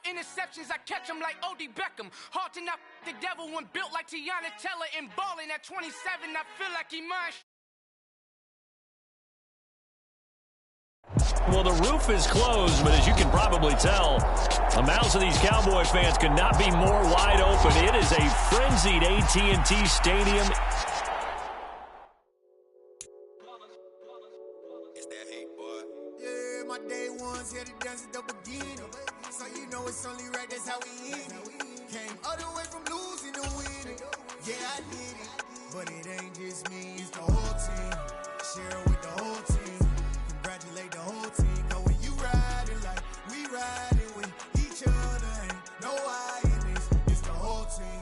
interceptions, I catch them like O.D. Beckham. Hard to not the devil when built like Tiana Teller and balling at 27. I feel like he mine. Well, the roof is closed, but as you can probably tell, the mouths of these Cowboy fans could not be more wide open. It is a frenzied AT&T Stadium. It's that hate, boy. Yeah, my day ones here to dance at the beginning. So you know it's only right, that's how we end it. Came all the way from losing to winning. Yeah, I did it. But it ain't just me, it's the whole team. Share it with the whole team. Congratulate the whole team. Cause when you riding like we riding with each other, ain't no I in this. It's the whole team.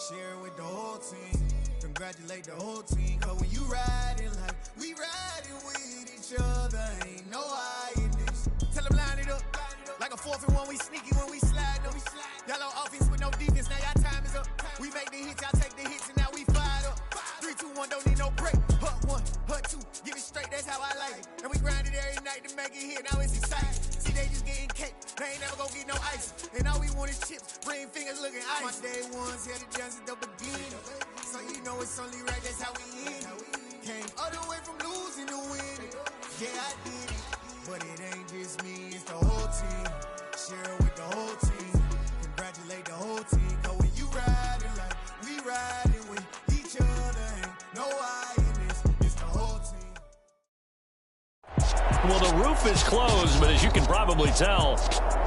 Share it with the whole team. Congratulate the whole team. Cause when you riding like we riding with each other, ain't no I in this. Tell them line it up. Like a 4th and 1, we sneaky when we slide up. Y'all on offense with no defense, now y'all time is up. We make the hits, y'all take the hits, and now we fired up. 3, 2, 1, don't need no break. Hut 1, hut 2, get it straight, that's how I like it. And we grind it every night to make it hit, now it's exciting. See, they just getting cake, they ain't never gonna get no ice. And all we want is chips, ring fingers looking ice. My day ones here to dance at the beginning. So you know it's only right, that's how we end it. Came all the way from losing to winning. Yeah, I did it. But it ain't just me, it's the whole team. Share it with the whole team. Congratulate the whole team. Cause when you riding like we riding with each other, ain't no I in this. It's the whole team. Well, the roof is closed, but as you can probably tell,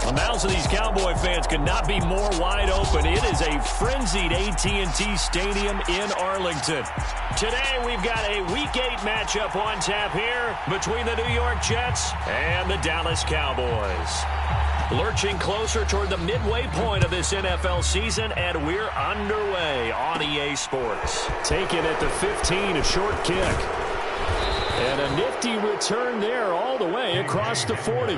the mouths of these Cowboy fans could not be more wide open. It is a frenzied AT&T Stadium in Arlington. Today, we've got a Week 8 matchup on tap here between the New York Jets and the Dallas Cowboys. Lurching closer toward the midway point of this NFL season, and we're underway on EA Sports. Taken at the 15, a short kick. And a nifty return there all the way across the 40.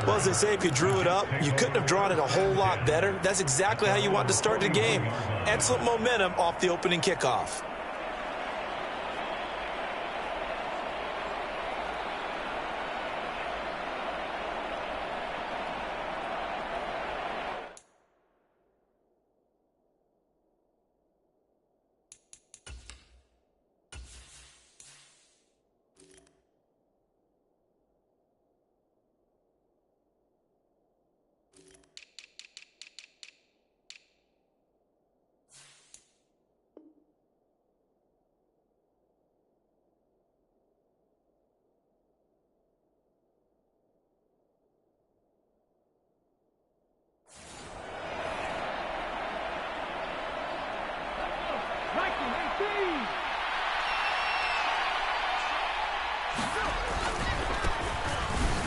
Well, as they say, if you drew it up, you couldn't have drawn it a whole lot better. That's exactly how you want to start the game. Excellent momentum off the opening kickoff.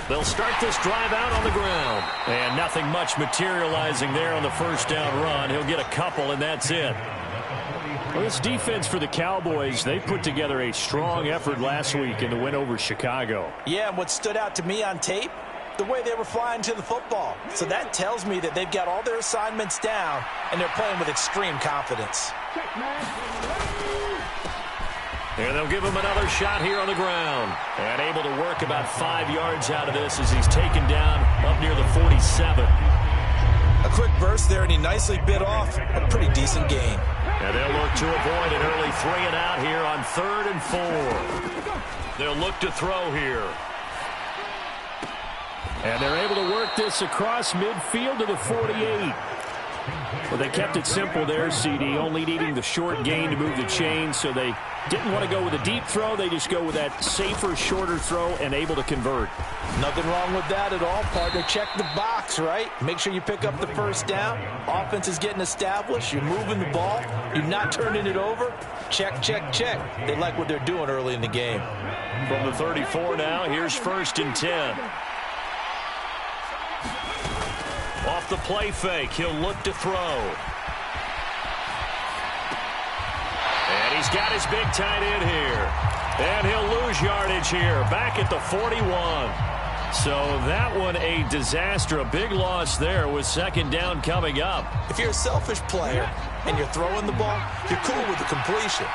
They'll start this drive out on the ground. And nothing much materializing there on the first down run. He'll get a couple, and that's it. Well, this defense for the Cowboys, they put together a strong effort last week in the win over Chicago. Yeah, and what stood out to me on tape, the way they were flying to the football. So that tells me that they've got all their assignments down, and they're playing with extreme confidence. And they'll give him another shot here on the ground. And able to work about 5 yards out of this as he's taken down up near the 47. A quick burst there, and he nicely bit off a pretty decent gain. And they'll look to avoid an early 3 and out here on 3rd and 4. They'll look to throw here. And they're able to work this across midfield to the 48. Well, they kept it simple there, CD, only needing the short gain to move the chain, so they didn't want to go with a deep throw. They just go with that safer, shorter throw and able to convert. Nothing wrong with that at all, partner. Check the box, right? Make sure you pick up the first down. Offense is getting established. You're moving the ball. You're not turning it over. Check, check, check. They like what they're doing early in the game. From the 34 now, here's 1st and 10. Off the play fake, he'll look to throw. And he's got his big tight end here. And he'll lose yardage here, back at the 41. So that one a disaster, a big loss there with 2nd down coming up. If you're a selfish player and you're throwing the ball, you're cool with the completion.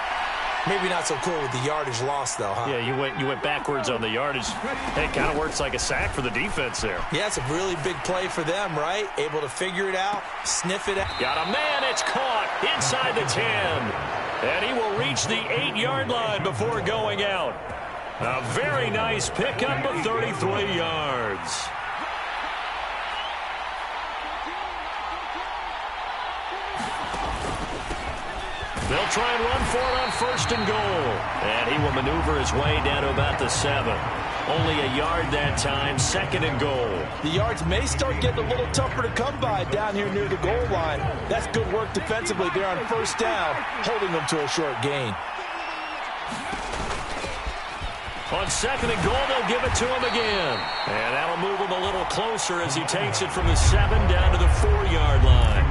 Maybe not so cool with the yardage loss, though, huh? Yeah, you went backwards on the yardage. It kind of works like a sack for the defense there. Yeah, it's a really big play for them, right? Able to figure it out, sniff it out. Got a man, it's caught inside the 10. And he will reach the 8-yard line before going out. A very nice pickup of 33 yards. They'll try and run for it on 1st and goal. And he will maneuver his way down to about the 7. Only a yard that time, 2nd and goal. The yards may start getting a little tougher to come by down here near the goal line. That's good work defensively there on 1st down, holding them to a short gain. On 2nd and goal, they'll give it to him again. And that'll move him a little closer as he takes it from the 7 down to the 4-yard line.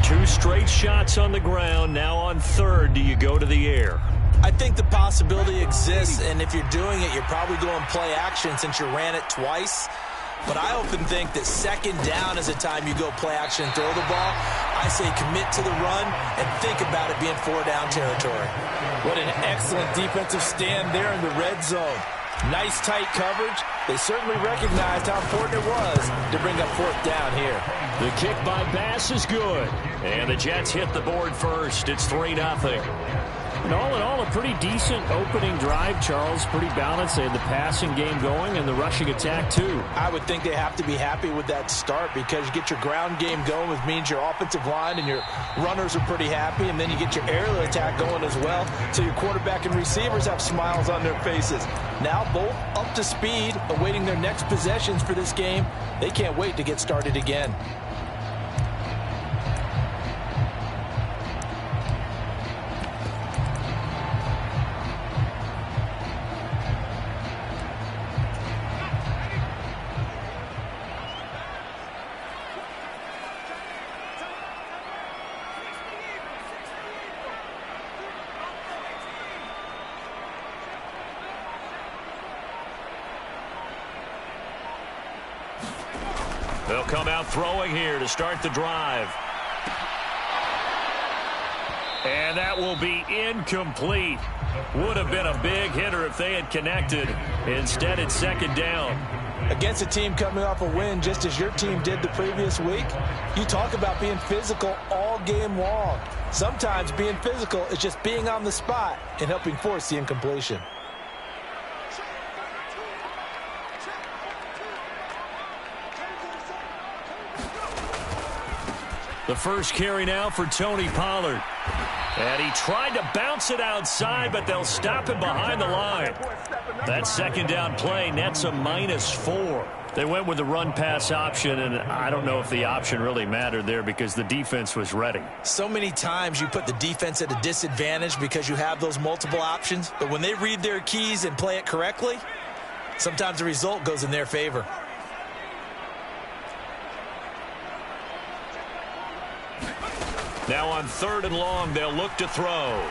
2 straight shots on the ground. Now on 3rd, do you go to the air? I think the possibility exists, and if you're doing it, you're probably going play action since you ran it twice. But I often think that 2nd down is a time you go play action and throw the ball. I say commit to the run and think about it being 4-down territory. What an excellent defensive stand there in the red zone. Nice tight coverage. They certainly recognized how important it was to bring up 4th down here. The kick by Bass is good. And the Jets hit the board first. It's 3-0. And all in all, a pretty decent opening drive, Charles. Pretty balanced. They had the passing game going and the rushing attack, too. I would think they have to be happy with that start because you get your ground game going, which means your offensive line and your runners are pretty happy, and then you get your aerial attack going as well, so your quarterback and receivers have smiles on their faces. Now both up to speed, awaiting their next possessions for this game. They can't wait to get started again. They'll come out throwing here to start the drive. And that will be incomplete. Would have been a big hitter if they had connected. Instead, it's 2nd down. Against a team coming off a win, just as your team did the previous week, you talk about being physical all game long. Sometimes being physical is just being on the spot and helping force the incompletion. The first carry now for Tony Pollard. And he tried to bounce it outside, but they'll stop him behind the line. That 2nd down play nets a -4. They went with the run-pass option, and I don't know if the option really mattered there because the defense was ready. So many times you put the defense at a disadvantage because you have those multiple options, but when they read their keys and play it correctly, sometimes the result goes in their favor. Now on 3rd and long, they'll look to throw.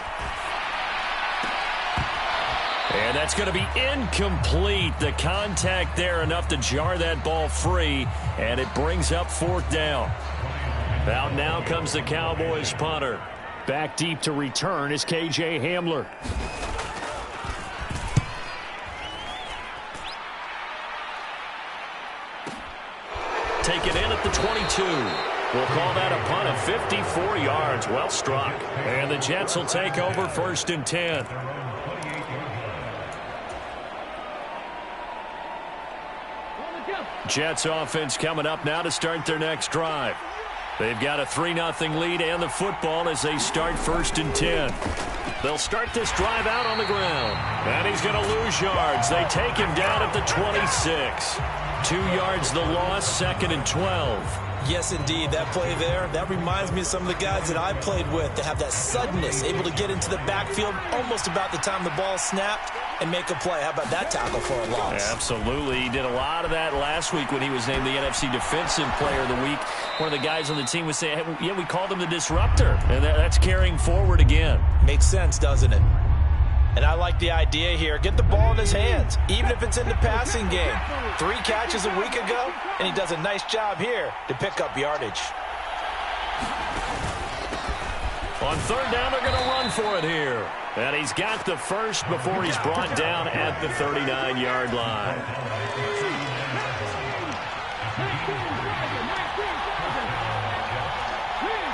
And that's going to be incomplete. The contact there enough to jar that ball free, and it brings up 4th down. Out now comes the Cowboys punter. Back deep to return is K.J. Hamler. Taken in at the 22. We'll call that a punt of 54 yards. Well struck. And the Jets will take over 1st and 10. Jets offense coming up now to start their next drive. They've got a 3-0 lead and the football as they start 1st and 10. They'll start this drive out on the ground. And he's going to lose yards. They take him down at the 26. 2 yards the loss, 2nd and 12. Yes, indeed. That play there, that reminds me of some of the guys that I played with that have that suddenness, able to get into the backfield almost about the time the ball snapped and make a play. How about that tackle for a loss? Absolutely. He did a lot of that last week when he was named the NFC Defensive Player of the Week. One of the guys on the team was saying, hey, yeah, we called him the disruptor. And that's carrying forward again. Makes sense, doesn't it? And I like the idea here. Get the ball in his hands, even if it's in the passing game. 3 catches a week ago, and he does a nice job here to pick up yardage. On third down, they're going to run for it here. And he's got the first before he's brought down at the 39-yard line.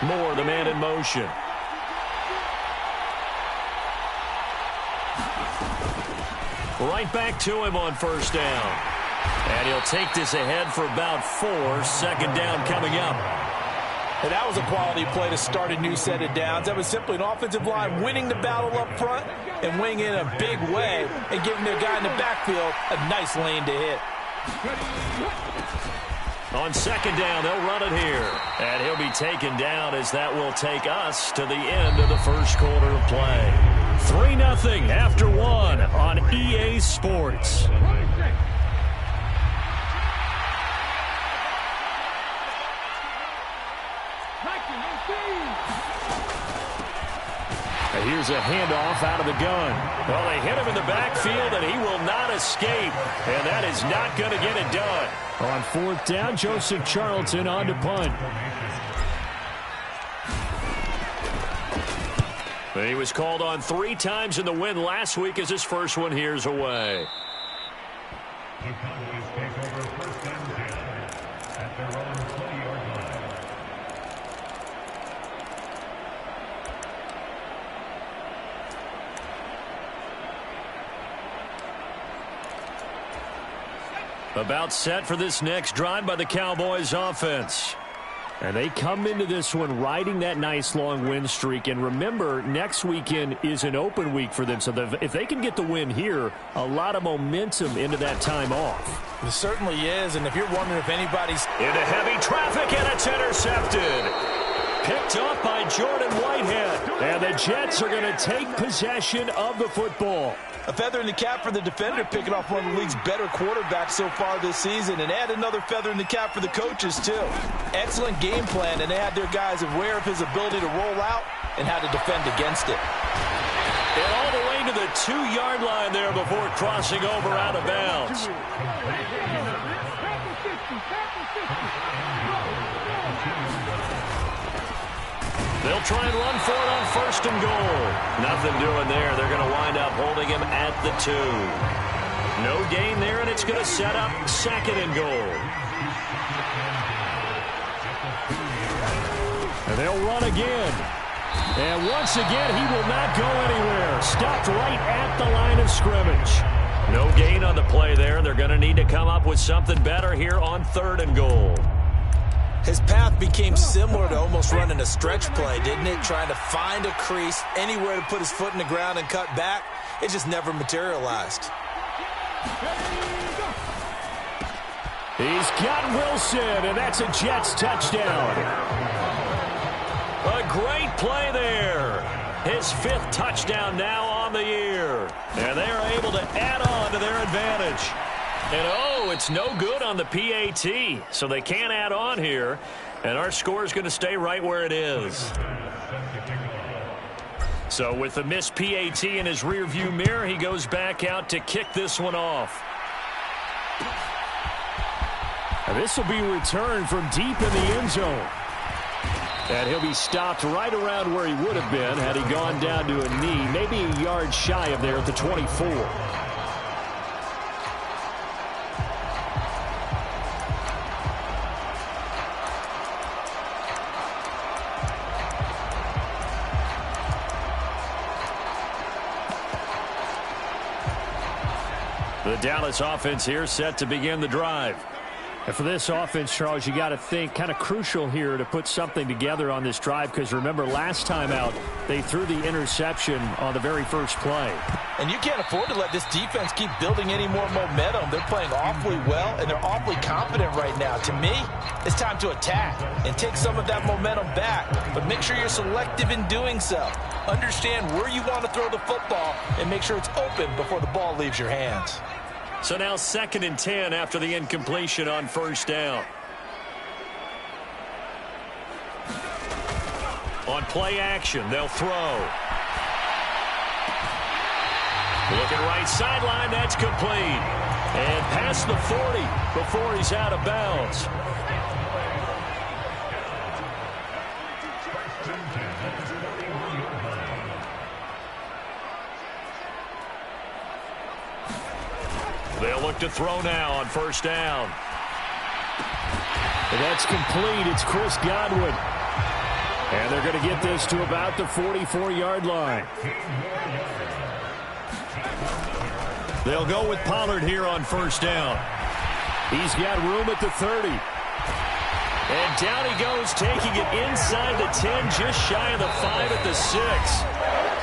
Moore, the man in motion. Right back to him on first down. And he'll take this ahead for about 4. Second down coming up. And that was a quality play to start a new set of downs. That was simply an offensive line winning the battle up front and winning in a big way and giving their guy in the backfield a nice lane to hit. On second down, they'll run it here. And he'll be taken down as that will take us to the end of the first quarter of play. 3-0 after 1 on EA Sports. And here's a handoff out of the gun. Well, they hit him in the backfield, and he will not escape. And that is not going to get it done. On fourth down, Joseph Charlton on to punt. He was called on 3 times in the win last week as his first one here's away. The Cowboys take over first and 10 at their own 20-yard line. About set for this next drive by the Cowboys offense. And they come into this one riding that nice long win streak. And remember, next weekend is an open week for them. So if they can get the win here, a lot of momentum into that time off. It certainly is. And if you're wondering if anybody's into heavy traffic, and it's intercepted. Picked up by Jordan Whitehead. And the Jets are going to take possession of the football. A feather in the cap for the defender, picking off one of the league's better quarterbacks so far this season, and add another feather in the cap for the coaches, too. Excellent game plan, and they had their guys aware of his ability to roll out and how to defend against it. And all the way to the 2-yard line there before crossing over out of bounds. They'll try and run for it on first and goal. Nothing doing there. They're going to wind up holding him at the 2. No gain there, and it's going to set up second and goal. And they'll run again. And once again, he will not go anywhere. Stopped right at the line of scrimmage. No gain on the play there. They're going to need to come up with something better here on third and goal. His path became similar to almost running a stretch play, didn't it? Trying to find a crease, anywhere to put his foot in the ground and cut back. It just never materialized. He's got Wilson, and that's a Jets touchdown. A great play there. His 5th touchdown now on the year. And they are able to add on to their advantage. And, oh, it's no good on the PAT, so they can't add on here. And our score is going to stay right where it is. So with the missed PAT in his rearview mirror, he goes back out to kick this one off. And this will be returned from deep in the end zone. And he'll be stopped right around where he would have been had he gone down to a knee, maybe a yard shy of there at the 24. The Dallas offense here set to begin the drive. And for this offense, Charles, you got to think kind of crucial here to put something together on this drive, because remember last time out they threw the interception on the very first play. And you can't afford to let this defense keep building any more momentum. They're playing awfully well, and they're awfully confident right now. To me, it's time to attack and take some of that momentum back, but make sure you're selective in doing so. Understand where you want to throw the football and make sure it's open before the ball leaves your hands. So now 2nd and 10 after the incompletion on first down. On play action, they'll throw. Looking right sideline, that's complete. And past the 40 before he's out of bounds. look to throw now on first down. That's complete. It's Chris Godwin. And they're going to get this to about the 44-yard line. They'll go with Pollard here on first down. He's got room at the 30. And down he goes, taking it inside the 10, just shy of the 5 at the 6.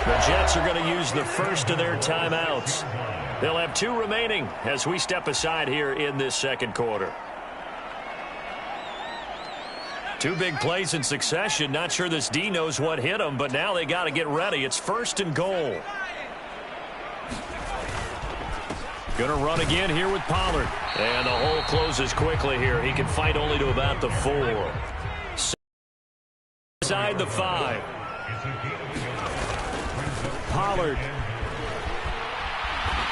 The Jets are going to use the first of their timeouts. They'll have 2 remaining as we step aside here in this second quarter. 2 big plays in succession. Not sure this D knows what hit them, but now they got to get ready. It's first and goal. Going to run again here with Pollard. And the hole closes quickly here. He can fight only to about the 4. Inside the 5. Pollard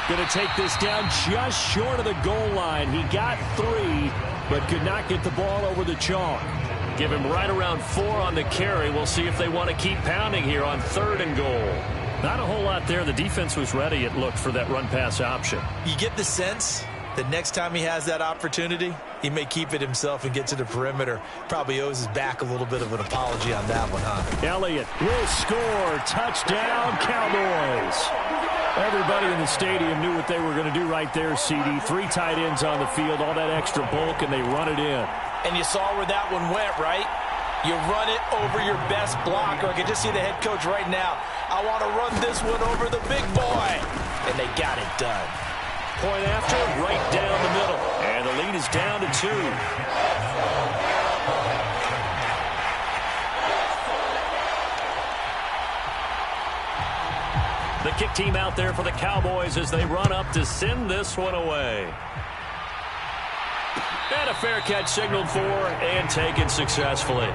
going to take this down just short of the goal line. He got 3, but could not get the ball over the chalk. Give him right around 4 on the carry. We'll see if they want to keep pounding here on 3rd and goal. Not a whole lot there. The defense was ready, it looked, for that run-pass option. You get the sense that next time he has that opportunity, he may keep it himself and get to the perimeter. Probably owes his back a little bit of an apology on that one, huh? Elliott will score. Touchdown, Cowboys. Everybody in the stadium knew what they were going to do right there, CD. 3 tight ends on the field, all that extra bulk, and they run it in. And you saw where that one went, right? You run it over your best blocker. I can just see the head coach right now. I want to run this one over the big boy. And they got it done. Point after, right down the middle. And the lead is down to 2. The kick team out there for the Cowboys as they run up to send this one away. And a fair catch signaled for and taken successfully.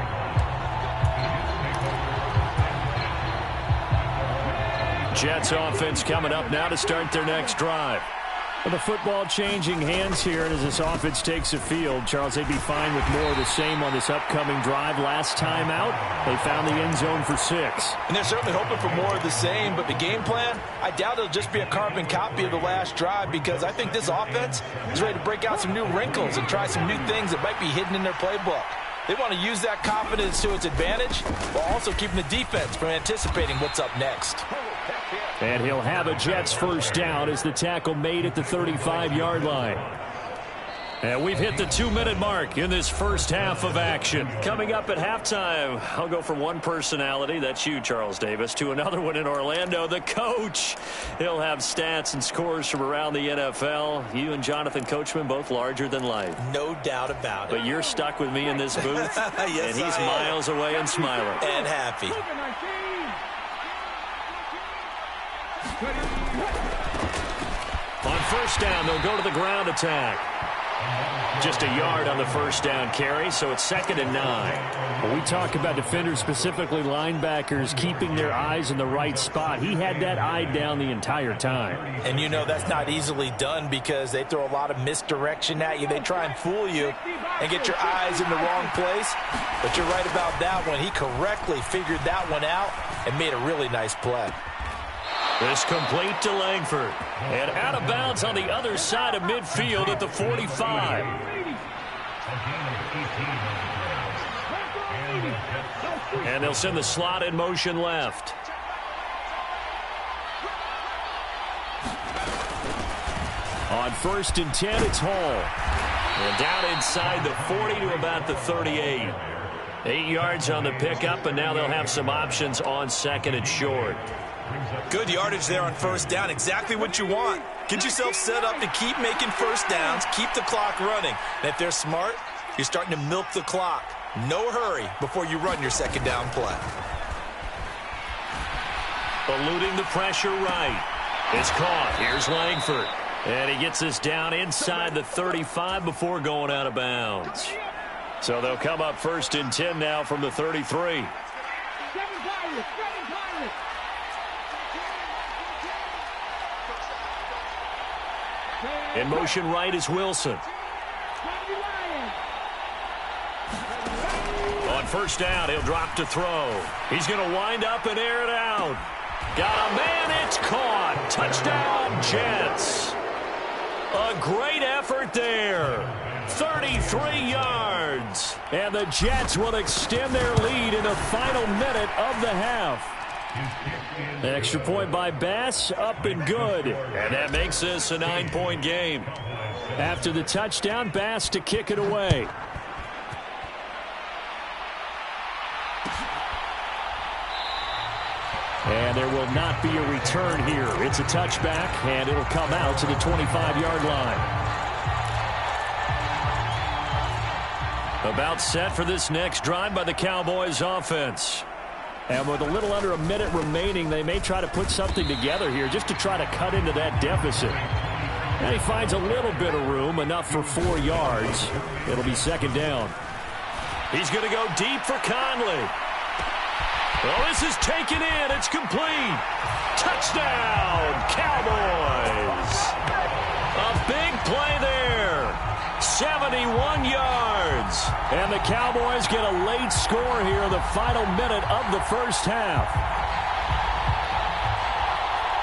Jets offense coming up now to start their next drive. Well, the football changing hands here, and as this offense takes the field, Charles, they'd be fine with more of the same on this upcoming drive. Last time out, they found the end zone for 6. And they're certainly hoping for more of the same, but the game plan, I doubt it'll just be a carbon copy of the last drive, because I think this offense is ready to break out some new wrinkles and try some new things that might be hidden in their playbook. They want to use that confidence to its advantage while also keeping the defense from anticipating what's up next. And he'll have a Jets first down as the tackle made at the 35-yard line. And we've hit the 2-minute mark in this first half of action. Coming up at halftime, I'll go from one personality, that's you, Charles Davis, to another one in Orlando, the coach. He'll have stats and scores from around the NFL. You and Jonathan Coachman, both larger than life. No doubt about it. But you're stuck with me in this booth, yes, and he's miles away and smiling. And happy. On first down, they'll go to the ground attack. Just a yard on the first down carry, so it's 2nd and 9. When we talk about defenders, specifically linebackers, keeping their eyes in the right spot, he had that eye down the entire time. And you know that's not easily done because they throw a lot of misdirection at you. They try and fool you and get your eyes in the wrong place. But you're right about that one. He correctly figured that one out and made a really nice play. This complete to Langford. And out of bounds on the other side of midfield at the 45. And they'll send the slot in motion left. On 1st and 10, it's Hall. And down inside the 40 to about the 38. 8 yards on the pickup, and now they'll have some options on 2nd and short. Good yardage there on first down. Exactly what you want. Get yourself set up to keep making first downs, keep the clock running. And if they're smart, you're starting to milk the clock. No hurry before you run your 2nd down play. Eluding the pressure right. It's caught. Here's Langford. And he gets this down inside the 35 before going out of bounds. So they'll come up 1st and 10 now from the 33. In motion right is Wilson. On first down, he'll drop to throw. He's going to wind up and air it out. Got a man, it's caught. Touchdown, Jets. A great effort there. 33 yards. And the Jets will extend their lead in the final minute of the half. Extra point by Bass, up and good. And that makes this a 9-point game. After the touchdown, Bass to kick it away. And there will not be a return here. It's a touchback, and it'll come out to the 25-yard line. About set for this next drive by the Cowboys offense. And with a little under a minute remaining, they may try to put something together here just to try to cut into that deficit. And he finds a little bit of room, enough for 4 yards. It'll be second down. He's going to go deep for Conley. Well, this is taken in. It's complete. Touchdown, Cowboys. A big play there. 71 yards. And the Cowboys get a late score here in the final minute of the first half.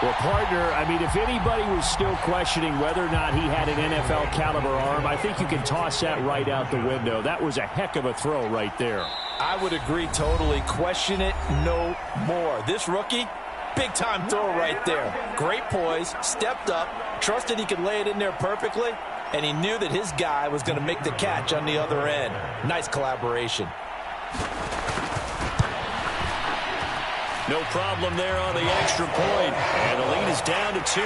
Well, partner, I mean, if anybody was still questioning whether or not he had an NFL caliber arm, I think you can toss that right out the window. That was a heck of a throw right there. I would agree totally. Question it no more. This rookie, big-time throw right there. Great poise, stepped up, trusted he could lay it in there perfectly, and he knew that his guy was going to make the catch on the other end. Nice collaboration. No problem there on the extra point. And the lead is down to 2.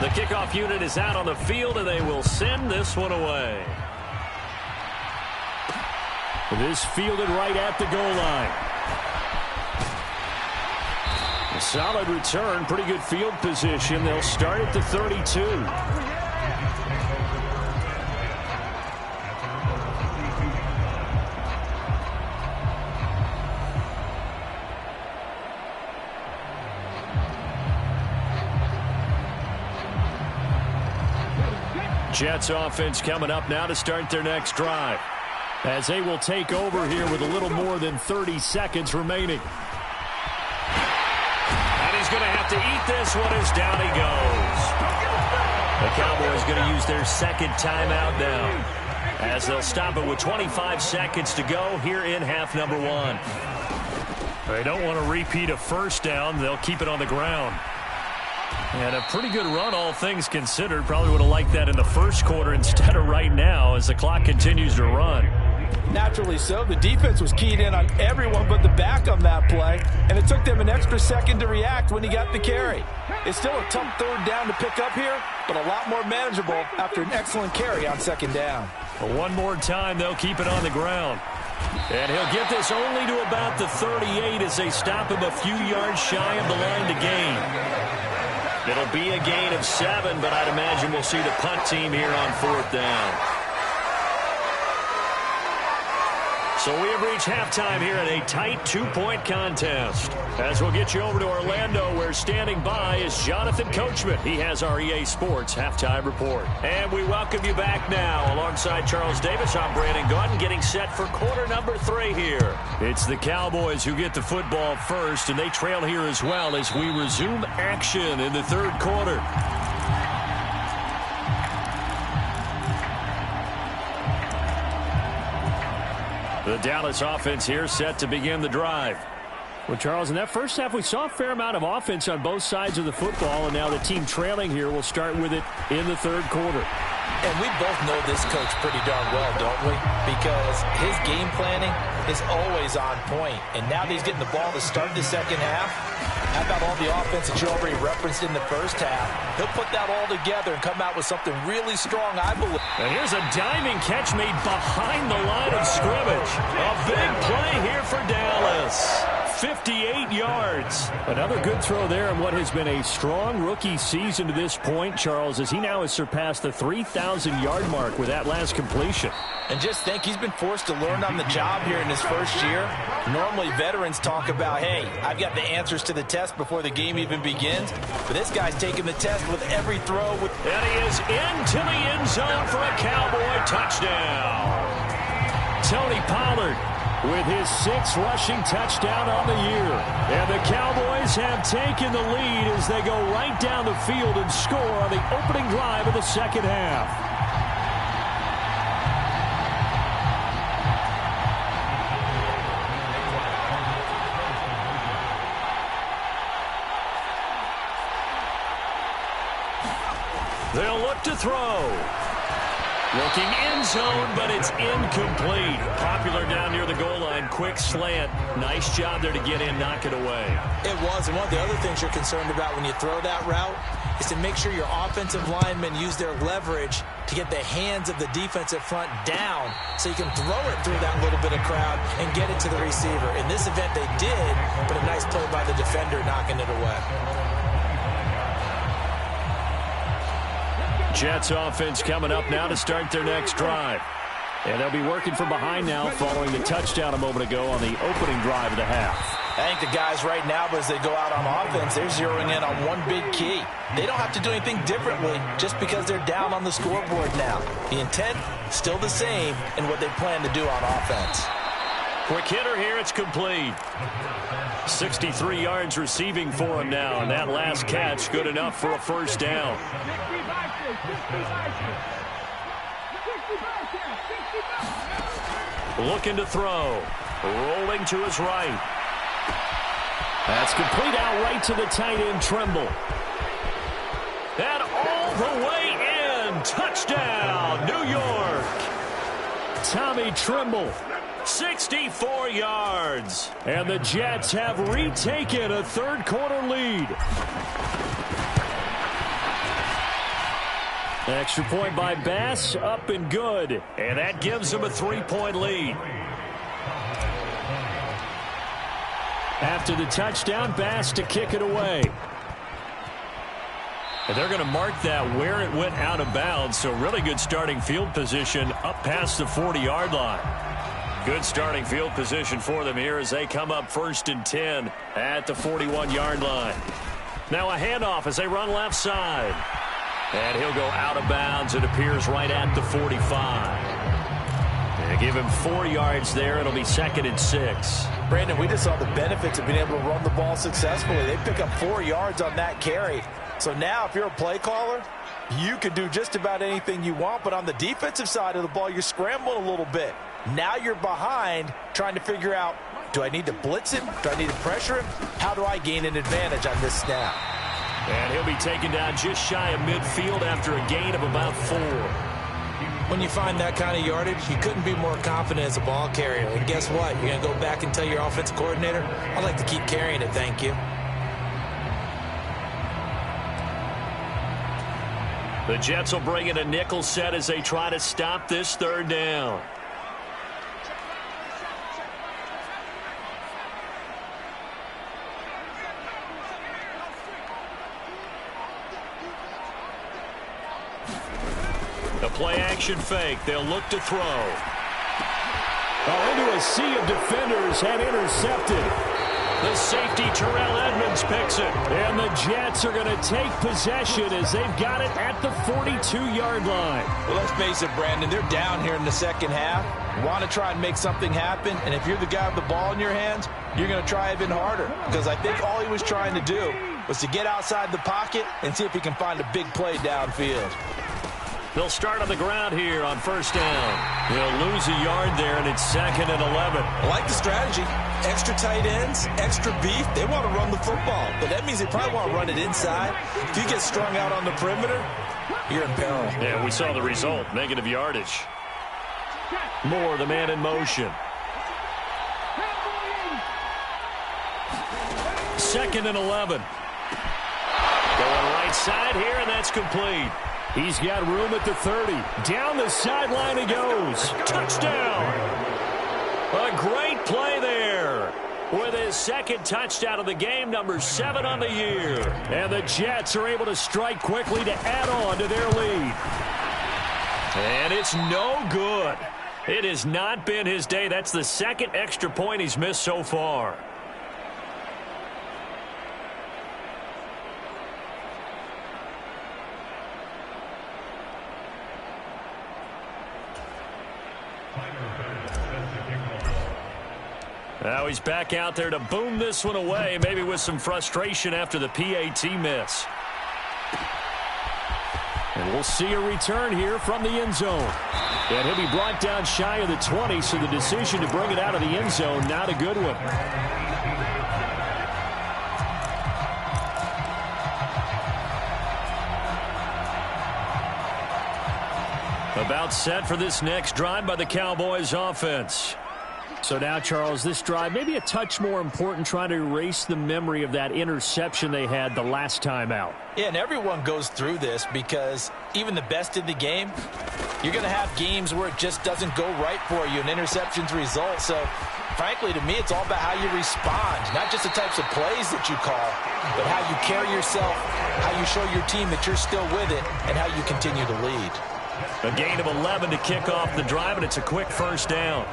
The kickoff unit is out on the field, and they will send this one away. This fielded right at the goal line. A solid return, pretty good field position. They'll start at the 32. Jets offense coming up now to start their next drive, as they will take over here with a little more than 30 seconds remaining. And he's going to have to eat this one as down he goes. The Cowboys going to use their second timeout now, as they'll stop it with 25 seconds to go here in half number 1. They don't want to repeat a first down. They'll keep it on the ground. And a pretty good run, all things considered. Probably would have liked that in the first quarter instead of right now as the clock continues to run. Naturally so. The defense was keyed in on everyone but the back on that play, and it took them an extra second to react when he got the carry. It's still a tough third down to pick up here, but a lot more manageable after an excellent carry on second down. Well, one more time, they'll keep it on the ground. And he'll get this only to about the 38 as they stop him a few yards shy of the line to gain. It'll be a gain of 7, but I'd imagine we'll see the punt team here on 4th down. So we have reached halftime here in a tight 2-point contest. As we'll get you over to Orlando, where standing by is Jonathan Coachman. He has our EA Sports Halftime Report. And we welcome you back now. Alongside Charles Davis, I'm Brandon Gaudin, getting set for quarter number 3 here. It's the Cowboys who get the football first, and they trail here as well as we resume action in the third quarter. The Dallas offense here set to begin the drive. Well, Charles, in that first half, we saw a fair amount of offense on both sides of the football, and now the team trailing here will start with it in the third quarter. And we both know this coach pretty darn well, don't we? Because his game planning is always on point. And now that he's getting the ball to start the second half, how about all the offense that you already referenced in the first half? He'll put that all together and come out with something really strong, I believe. And here's a diving catch made behind the line of scrimmage. A big play here for Dallas. 58 yards. Another good throw there in what has been a strong rookie season to this point, Charles, as he now has surpassed the 3,000-yard mark with that last completion. And just think, he's been forced to learn on the job here in his first year. Normally, veterans talk about, hey, I've got the answers to the test before the game even begins. But this guy's taking the test with every throw. And he is into the end zone for a Cowboy touchdown. Tony Pollard with his 6th rushing touchdown on the year. And the Cowboys have taken the lead as they go right down the field and score on the opening drive of the second half. They'll look to throw. Looking end zone, but it's incomplete. Popular down near the goal line. Quick slant. Nice job there to get in, knock it away. It was, and one of the other things you're concerned about when you throw that route is to make sure your offensive linemen use their leverage to get the hands of the defensive front down so you can throw it through that little bit of crowd and get it to the receiver. In this event, they did, but a nice play by the defender knocking it away. Jets offense coming up now to start their next drive. And they'll be working from behind now following the touchdown a moment ago on the opening drive of the half. I think the guys right now, as they go out on offense, they're zeroing in on one big key. They don't have to do anything differently just because they're down on the scoreboard now. The intent, still the same in what they plan to do on offense. Quick hitter here, it's complete. 63 yards receiving for him now, and that last catch good enough for a first down. Looking to throw. Rolling to his right. That's complete out right to the tight end, Trimble. And all the way in. Touchdown, New York. Tommy Trimble. 64 yards. And the Jets have retaken a third-quarter lead. Extra point by Bass, up and good. And that gives them a 3-point lead. After the touchdown, Bass to kick it away. And they're going to mark that where it went out of bounds. So really good starting field position up past the 40-yard line. Good starting field position for them here as they come up 1st and 10 at the 41-yard line. Now a handoff as they run left side. And he'll go out of bounds. It appears right at the 45. And give him 4 yards there. It'll be 2nd and 6. Brandon, we just saw the benefits of being able to run the ball successfully. They pick up 4 yards on that carry. So now if you're a play caller, you can do just about anything you want. But on the defensive side of the ball, you're scrambling a little bit. Now you're behind trying to figure out, do I need to blitz him? Do I need to pressure him? How do I gain an advantage on this snap? And he'll be taken down just shy of midfield after a gain of about 4. When you find that kind of yardage, you couldn't be more confident as a ball carrier. And guess what? You're going to go back and tell your offensive coordinator, I'd like to keep carrying it, thank you. The Jets will bring in a nickel set as they try to stop this third down. The play-action fake. They'll look to throw. Oh, into a sea of defenders and intercepted. The safety, Terrell Edmonds, picks it. And the Jets are going to take possession as they've got it at the 42-yard line. Well, let's face it, Brandon. They're down here in the second half. You want to try and make something happen. And if you're the guy with the ball in your hands, you're going to try even harder. Because I think all he was trying to do was to get outside the pocket and see if he can find a big play downfield. They'll start on the ground here on first down. They'll lose a yard there, and it's 2nd and 11. I like the strategy. Extra tight ends, extra beef. They want to run the football, but that means they probably want to run it inside. If you get strung out on the perimeter, you're in peril. Yeah, we saw the result. Negative yardage. Moore, the man in motion. 2nd and 11. Going right side here, and that's complete. He's got room at the 30. Down the sideline he goes. Touchdown. A great play there. With his 2nd touchdown of the game, number 7 on the year. And the Jets are able to strike quickly to add on to their lead. And it's no good. It has not been his day. That's the 2nd extra point he's missed so far. Now he's back out there to boom this one away, maybe with some frustration after the PAT miss. And we'll see a return here from the end zone. And he'll be brought down shy of the 20, so the decision to bring it out of the end zone, not a good one. About set for this next drive by the Cowboys offense. So now, Charles, this drive maybe a touch more important, trying to erase the memory of that interception they had the last time out. Yeah, and everyone goes through this because even the best in the game, you're going to have games where it just doesn't go right for you, and interceptions result. So, frankly, to me, it's all about how you respond, not just the types of plays that you call, but how you carry yourself, how you show your team that you're still with it, and how you continue to lead. A gain of 11 to kick off the drive, and it's a quick first down.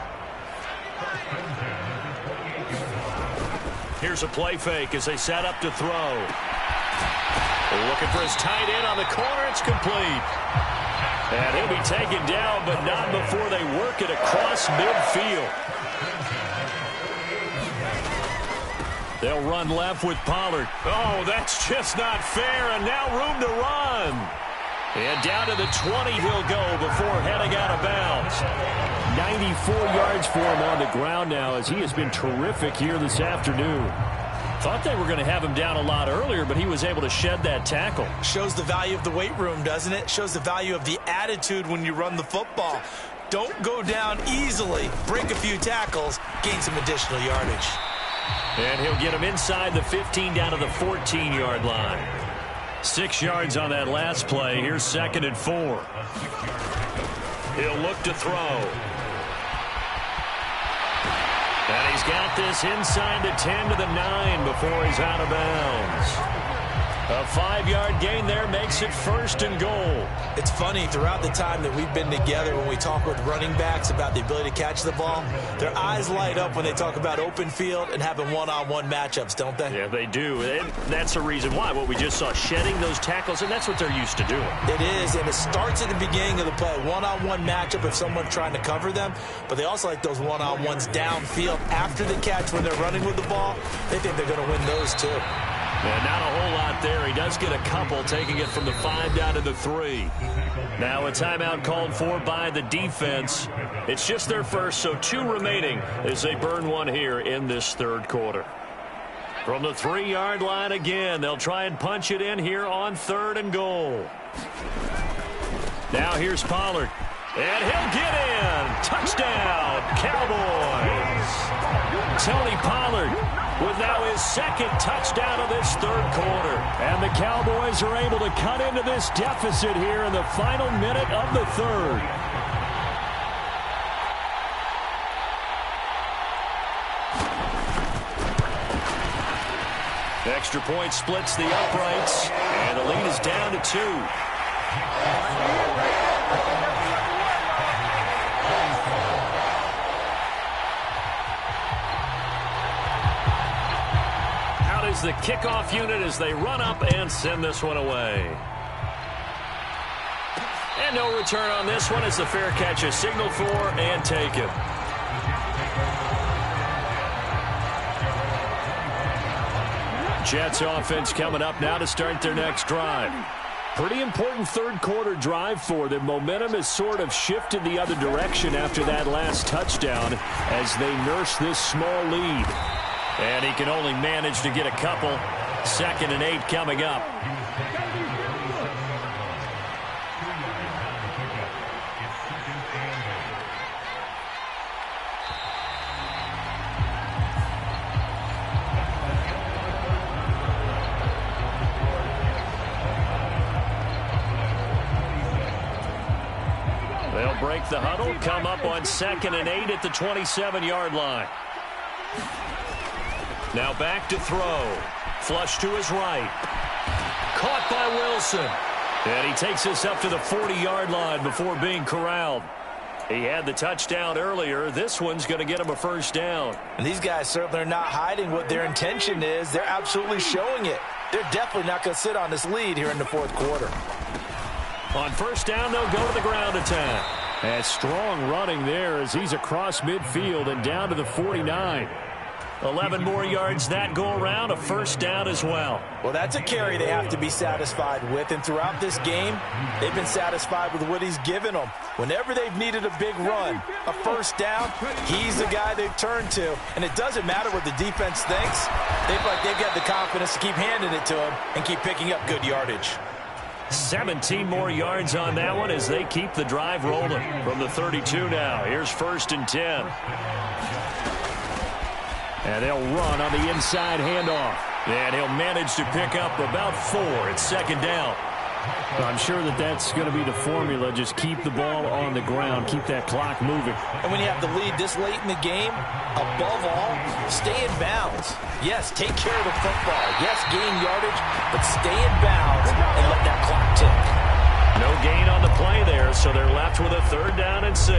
Here's a play fake as they set up to throw. Looking for his tight end on the corner. It's complete. And he'll be taken down, but not before they work it across midfield. They'll run left with Pollard. Oh, that's just not fair, and now room to run. And down to the 20 he'll go before heading out of bounds. 94 yards for him on the ground now, as he has been terrific here this afternoon. Thought they were going to have him down a lot earlier, but he was able to shed that tackle. Shows the value of the weight room, doesn't it? Shows the value of the attitude when you run the football. Don't go down easily. Break a few tackles. Gain some additional yardage. And he'll get him inside the 15 down to the 14-yard line. 6 yards on that last play. Here's 2nd and 4. He'll look to throw. And he's got this inside the 10 to the 9 before he's out of bounds. A 5-yard gain there makes it 1st and goal. It's funny, throughout the time that we've been together, when we talk with running backs about the ability to catch the ball, their eyes light up when they talk about open field and having one-on-one matchups, don't they? Yeah, they do. And that's the reason why. What we just saw, shedding those tackles, and that's what they're used to doing. It is, and it starts at the beginning of the play. One-on-one matchup if someone's trying to cover them, but they also like those one-on-ones downfield after the catch when they're running with the ball. They think they're going to win those too. And not a whole lot there. He does get a couple, taking it from the 5 down to the 3. Now a timeout called for by the defense. It's just their first, so 2 remaining as they burn one here in this 3rd quarter. From the 3-yard line again, they'll try and punch it in here on 3rd and goal. Now here's Pollard. And he'll get in. Touchdown, Cowboys. Tony Pollard with now his 2nd touchdown of this 3rd quarter. And the Cowboys are able to cut into this deficit here in the final minute of the 3rd. Extra point splits the uprights, and the lead is down to 2. The kickoff unit as they run up and send this one away. And no return on this one as the fair catch is signaled for and taken. Jets offense coming up now to start their next drive. Pretty important 3rd quarter drive for them. Momentum has sort of shifted the other direction after that last touchdown as they nurse this small lead. And he can only manage to get a couple. 2nd and 8 coming up. They'll break the huddle, come up on 2nd and 8 at the 27-yard line. Now back to throw. Flush to his right. Caught by Wilson. And he takes this up to the 40-yard line before being corralled. He had the touchdown earlier. This one's going to get him a 1st down. And these guys certainly are not hiding what their intention is. They're absolutely showing it. They're definitely not going to sit on this lead here in the 4th quarter. On 1st down, they'll go to the ground attack. And strong running there as he's across midfield and down to the 49. 11 more yards that go around, a first down as well. Well, that's a carry they have to be satisfied with, and throughout this game, they've been satisfied with what he's given them. Whenever they've needed a big run, a first down, he's the guy they've turned to. And it doesn't matter what the defense thinks. They've got the confidence to keep handing it to him and keep picking up good yardage. 17 more yards on that one as they keep the drive rolling from the 32 now. Here's 1st and 10. And they'll run on the inside handoff. And he'll manage to pick up about 4 at 2nd down. I'm sure that's going to be the formula. Just keep the ball on the ground. Keep that clock moving. And when you have the lead this late in the game, above all, stay in bounds. Yes, take care of the football. Yes, gain yardage, but stay in bounds and let that clock tick. No gain on the play there, so they're left with a 3rd down and 6.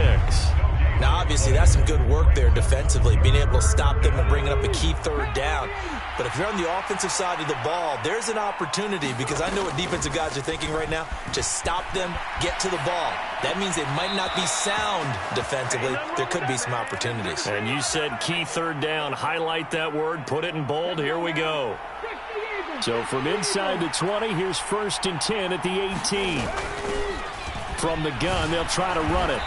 Now, obviously, that's some good work there defensively, being able to stop them and bringing up a key 3rd down. But if you're on the offensive side of the ball, there's an opportunity, because I know what defensive guys are thinking right now. Just stop them, get to the ball. That means they might not be sound defensively. There could be some opportunities. And you said key 3rd down. Highlight that word, put it in bold. Here we go. So from inside the 20, here's 1st and 10 at the 18. From the gun, they'll try to run it.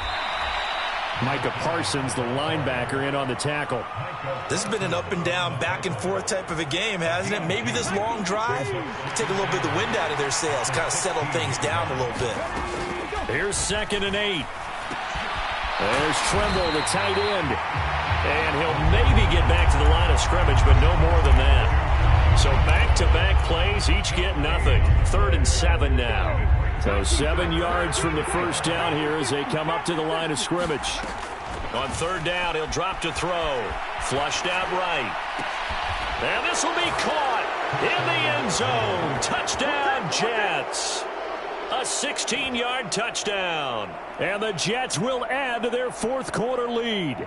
Micah Parsons, the linebacker, in on the tackle. This has been an up-and-down, back-and-forth type of a game, hasn't it? Maybe this long drive take a little bit of the wind out of their sails, kind of settle things down a little bit. Here's 2nd and 8. There's Tremble, the tight end. And he'll maybe get back to the line of scrimmage, but no more than that. So back-to-back plays, each get nothing. 3rd and 7 now. So 7 yards from the first down here as they come up to the line of scrimmage. On 3rd down, he'll drop to throw. Flushed out right. And this will be caught in the end zone. Touchdown, Jets. A 16-yard touchdown. And the Jets will add to their 4th quarter lead.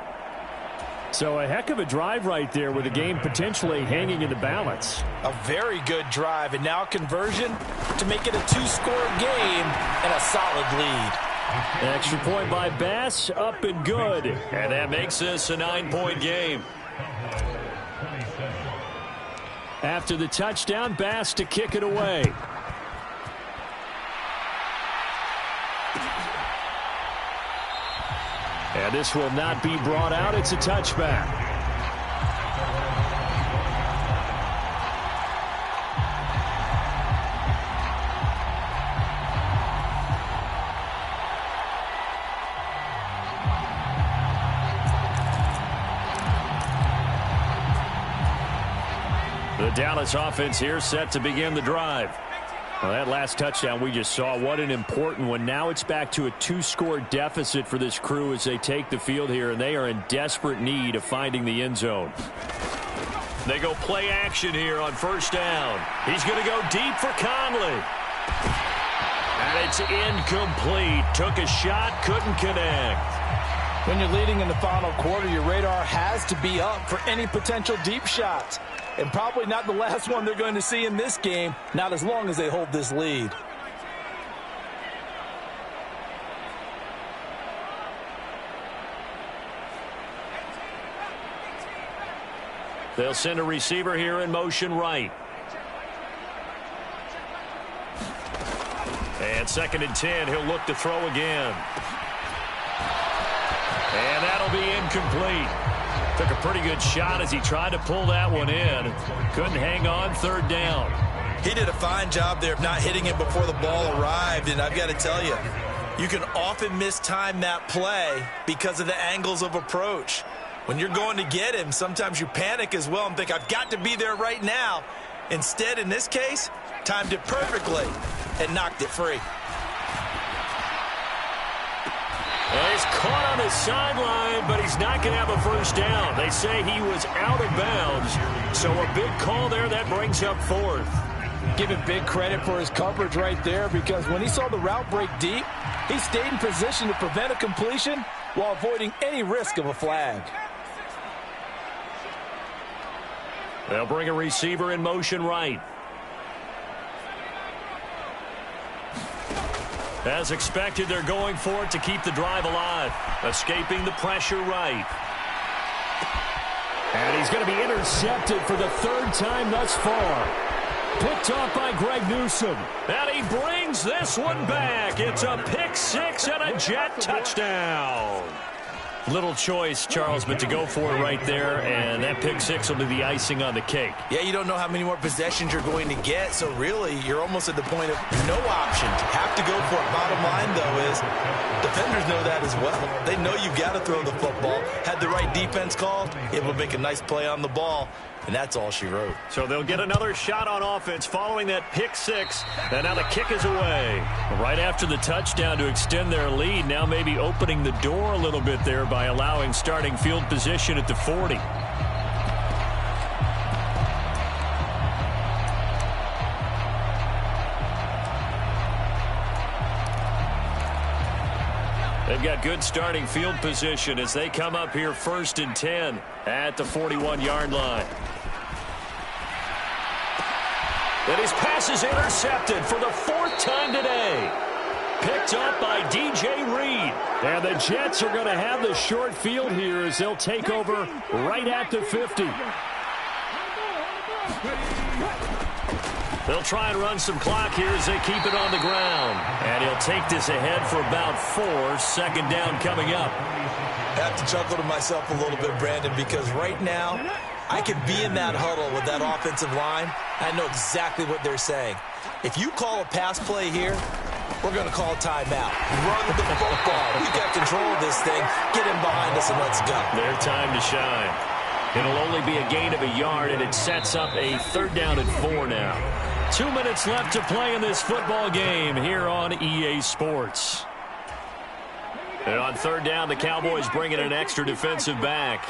So a heck of a drive right there with the game potentially hanging in the balance. A very good drive, and now conversion to make it a 2-score game and a solid lead. Extra point by Bass, up and good. And that makes this a 9-point game. After the touchdown, Bass to kick it away. And this will not be brought out. It's a touchback. The Dallas offense here set to begin the drive. Well, that last touchdown we just saw, what an important one. Now it's back to a 2-score deficit for this crew as they take the field here, and they are in desperate need of finding the end zone. They go play action here on 1st down. He's going to go deep for Conley. And it's incomplete. Took a shot, couldn't connect. When you're leading in the final quarter, your radar has to be up for any potential deep shots. And probably not the last one they're going to see in this game, not as long as they hold this lead. They'll send a receiver here in motion right. And 2nd and 10, he'll look to throw again. And that'll be incomplete. Took a pretty good shot as he tried to pull that one in. Couldn't hang on. 3rd down. He did a fine job there of not hitting it before the ball arrived. And I've got to tell you, you can often mistime that play because of the angles of approach. When you're going to get him, sometimes you panic as well and think, I've got to be there right now. Instead, in this case, timed it perfectly and knocked it free. Well, he's caught on the sideline, but he's not going to have a first down. They say he was out of bounds, so a big call there that brings up 4th. Give him big credit for his coverage right there, because when he saw the route break deep, he stayed in position to prevent a completion while avoiding any risk of a flag. They'll bring a receiver in motion right. As expected, they're going for it to keep the drive alive. Escaping the pressure right. And he's going to be intercepted for the third time thus far. Picked off by Greg Newsome. And he brings this one back. It's a pick six and a Jet touchdown. Little choice, Charles, but to go for it right there, and that pick six will be the icing on the cake. Yeah, you don't know how many more possessions you're going to get, so really you're almost at the point of no option. Have to go for it. Bottom line, though, is defenders know that as well. They know you've got to throw the football. Had the right defense called, able to make a nice play on the ball, and that's all she wrote. So they'll get another shot on offense following that pick six, and now the kick is away. Right after the touchdown to extend their lead, now maybe opening the door a little bit there by allowing starting field position at the 40. They've got good starting field position as they come up here 1st and 10 at the 41-yard line. And his pass is intercepted for the 4th time today. Picked up by DJ Reed. And the Jets are going to have the short field here as they'll take over right at the 50. They'll try and run some clock here as they keep it on the ground. And he'll take this ahead for about 4. 2nd down coming up. I have to chuckle to myself a little bit, Brandon, because right now I could be in that huddle with that offensive line. I know exactly what they're saying. If you call a pass play here, we're going to call a timeout. Run the football. We've got control of this thing. Get in behind us and let's go. Their time to shine. It'll only be a gain of a yard, and it sets up a 3rd down and 4 now. 2 minutes left to play in this football game here on EA Sports. And on 3rd down, the Cowboys bring in an extra defensive back.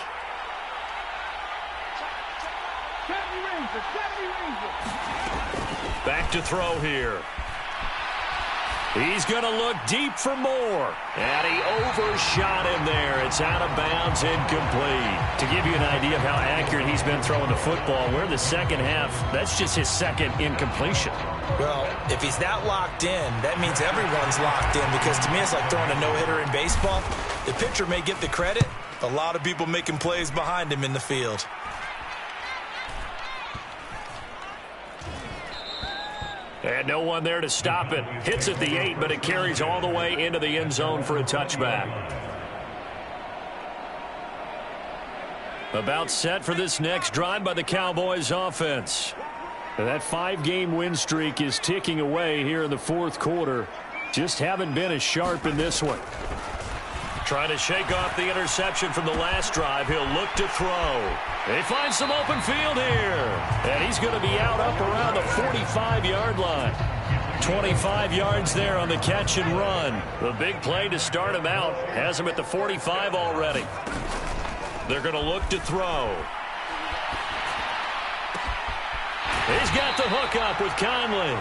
Back to throw here. He's going to look deep for more. And he overshot him there. It's out of bounds, incomplete. To give you an idea of how accurate he's been throwing the football, we're in the second half. That's just his 2nd incompletion. Well, if he's that locked in, that means everyone's locked in, because to me it's like throwing a no-hitter in baseball. The pitcher may get the credit. A lot of people making plays behind him in the field. And no one there to stop it. Hits at the 8, but it carries all the way into the end zone for a touchback. About set for this next drive by the Cowboys offense. And that 5-game win streak is ticking away here in the 4th quarter. Just haven't been as sharp in this one. Trying to shake off the interception from the last drive. He'll look to throw. They find some open field here. And he's going to be out up around the 45-yard line. 25 yards there on the catch and run. The big play to start him out has him at the 45 already. They're going to look to throw. He's got the hook up with Conley.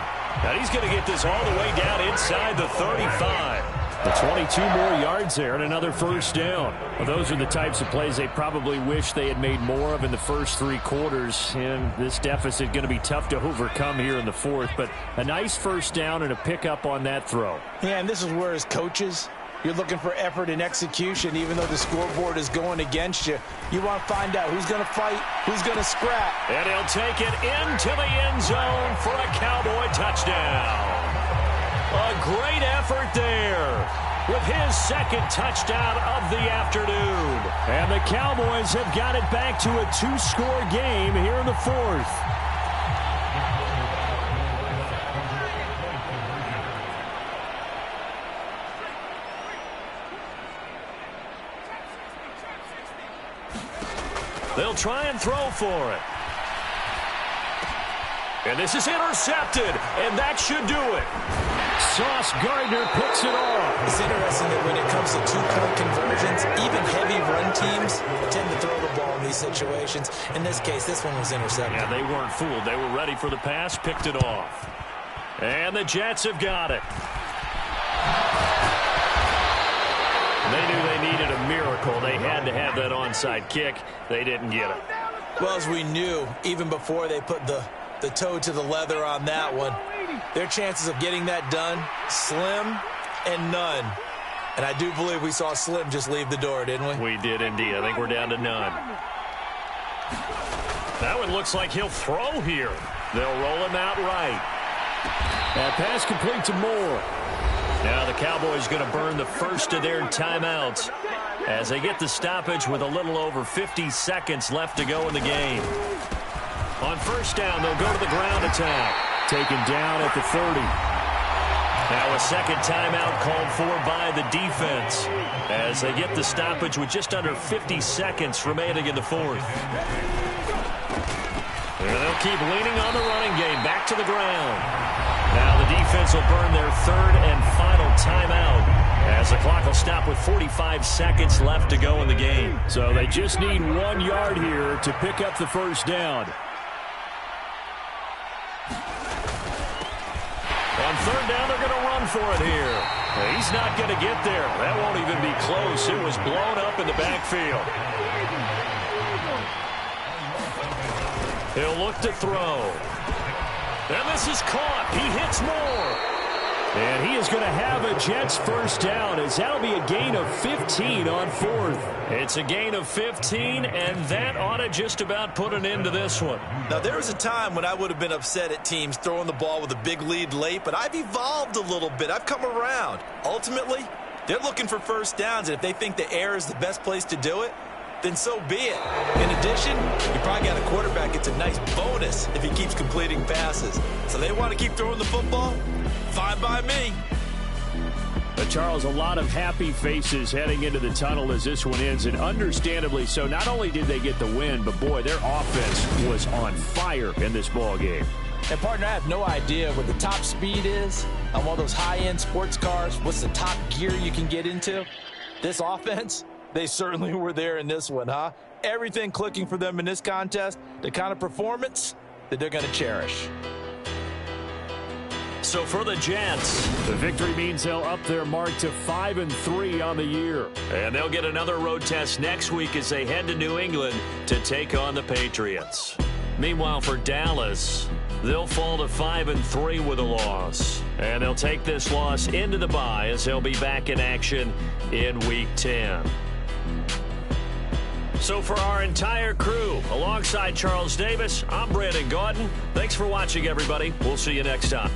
And he's going to get this all the way down inside the 35. The 22 more yards there and another 1st down. Well, those are the types of plays they probably wish they had made more of in the first 3 quarters. And this deficit going to be tough to overcome here in the 4th. But a nice 1st down and a pickup on that throw. Yeah, and this is where as coaches, you're looking for effort and execution. Even though the scoreboard is going against you, you want to find out who's going to fight, who's going to scrap. And he'll take it into the end zone for a Cowboy touchdown. A great effort there with his 2nd touchdown of the afternoon. And the Cowboys have got it back to a 2-score game here in the 4th. They'll try and throw for it. And this is intercepted, and that should do it. Sauce Gardner picks it off. It's interesting that when it comes to 2-point conversions, even heavy run teams tend to throw the ball in these situations. In this case, this one was intercepted. Yeah, they weren't fooled. They were ready for the pass, picked it off. And the Jets have got it. They knew they needed a miracle. They had to have that onside kick. They didn't get it. Well, as we knew, even before they put the toe to the leather on that one, their chances of getting that done, slim and none. And I do believe we saw Slim just leave the door, didn't we? We did indeed. I think we're down to none. That one looks like he'll throw here. They'll roll him out right. That pass complete to Moore. Now the Cowboys going to burn the first of their timeouts as they get the stoppage with a little over 50 seconds left to go in the game. On first down, they'll go to the ground attack. Taken down at the 30. Now a second timeout called for by the defense as they get the stoppage with just under 50 seconds remaining in the fourth. And they'll keep leaning on the running game back to the ground. Now the defense will burn their third and final timeout as the clock will stop with 45 seconds left to go in the game. So they just need 1 yard here to pick up the first down. On third down, they're going to run for it here. He's not going to get there. That won't even be close. It was blown up in the backfield. He'll look to throw. And this is caught. He hits Moore. And he is going to have a Jets first down as that'll be a gain of 15 on fourth. It's a gain of 15, and that ought to just about put an end to this one. Now, there was a time when I would have been upset at teams throwing the ball with a big lead late, but I've evolved a little bit. I've come around. Ultimately, they're looking for first downs, and if they think the air is the best place to do it, then so be it. In addition, you probably got a quarterback. It's a nice bonus if he keeps completing passes. So they want to keep throwing the football? Fine by me. But Charles, a lot of happy faces heading into the tunnel as this one ends, and understandably so. Not only did they get the win, but boy, their offense was on fire in this ball game. And partner, I have no idea what the top speed is on one of those high-end sports cars. What's the top gear you can get into? This offense, they certainly were there in this one, huh? Everything clicking for them in this contest, the kind of performance that they're going to cherish. So for the Jets, the victory means they'll up their mark to 5-3 on the year. And they'll get another road test next week as they head to New England to take on the Patriots. Meanwhile, for Dallas, they'll fall to 5-3 with a loss. And they'll take this loss into the bye as they'll be back in action in Week 10. So for our entire crew, alongside Charles Davis, I'm Brandon Gaudin. Thanks for watching, everybody. We'll see you next time.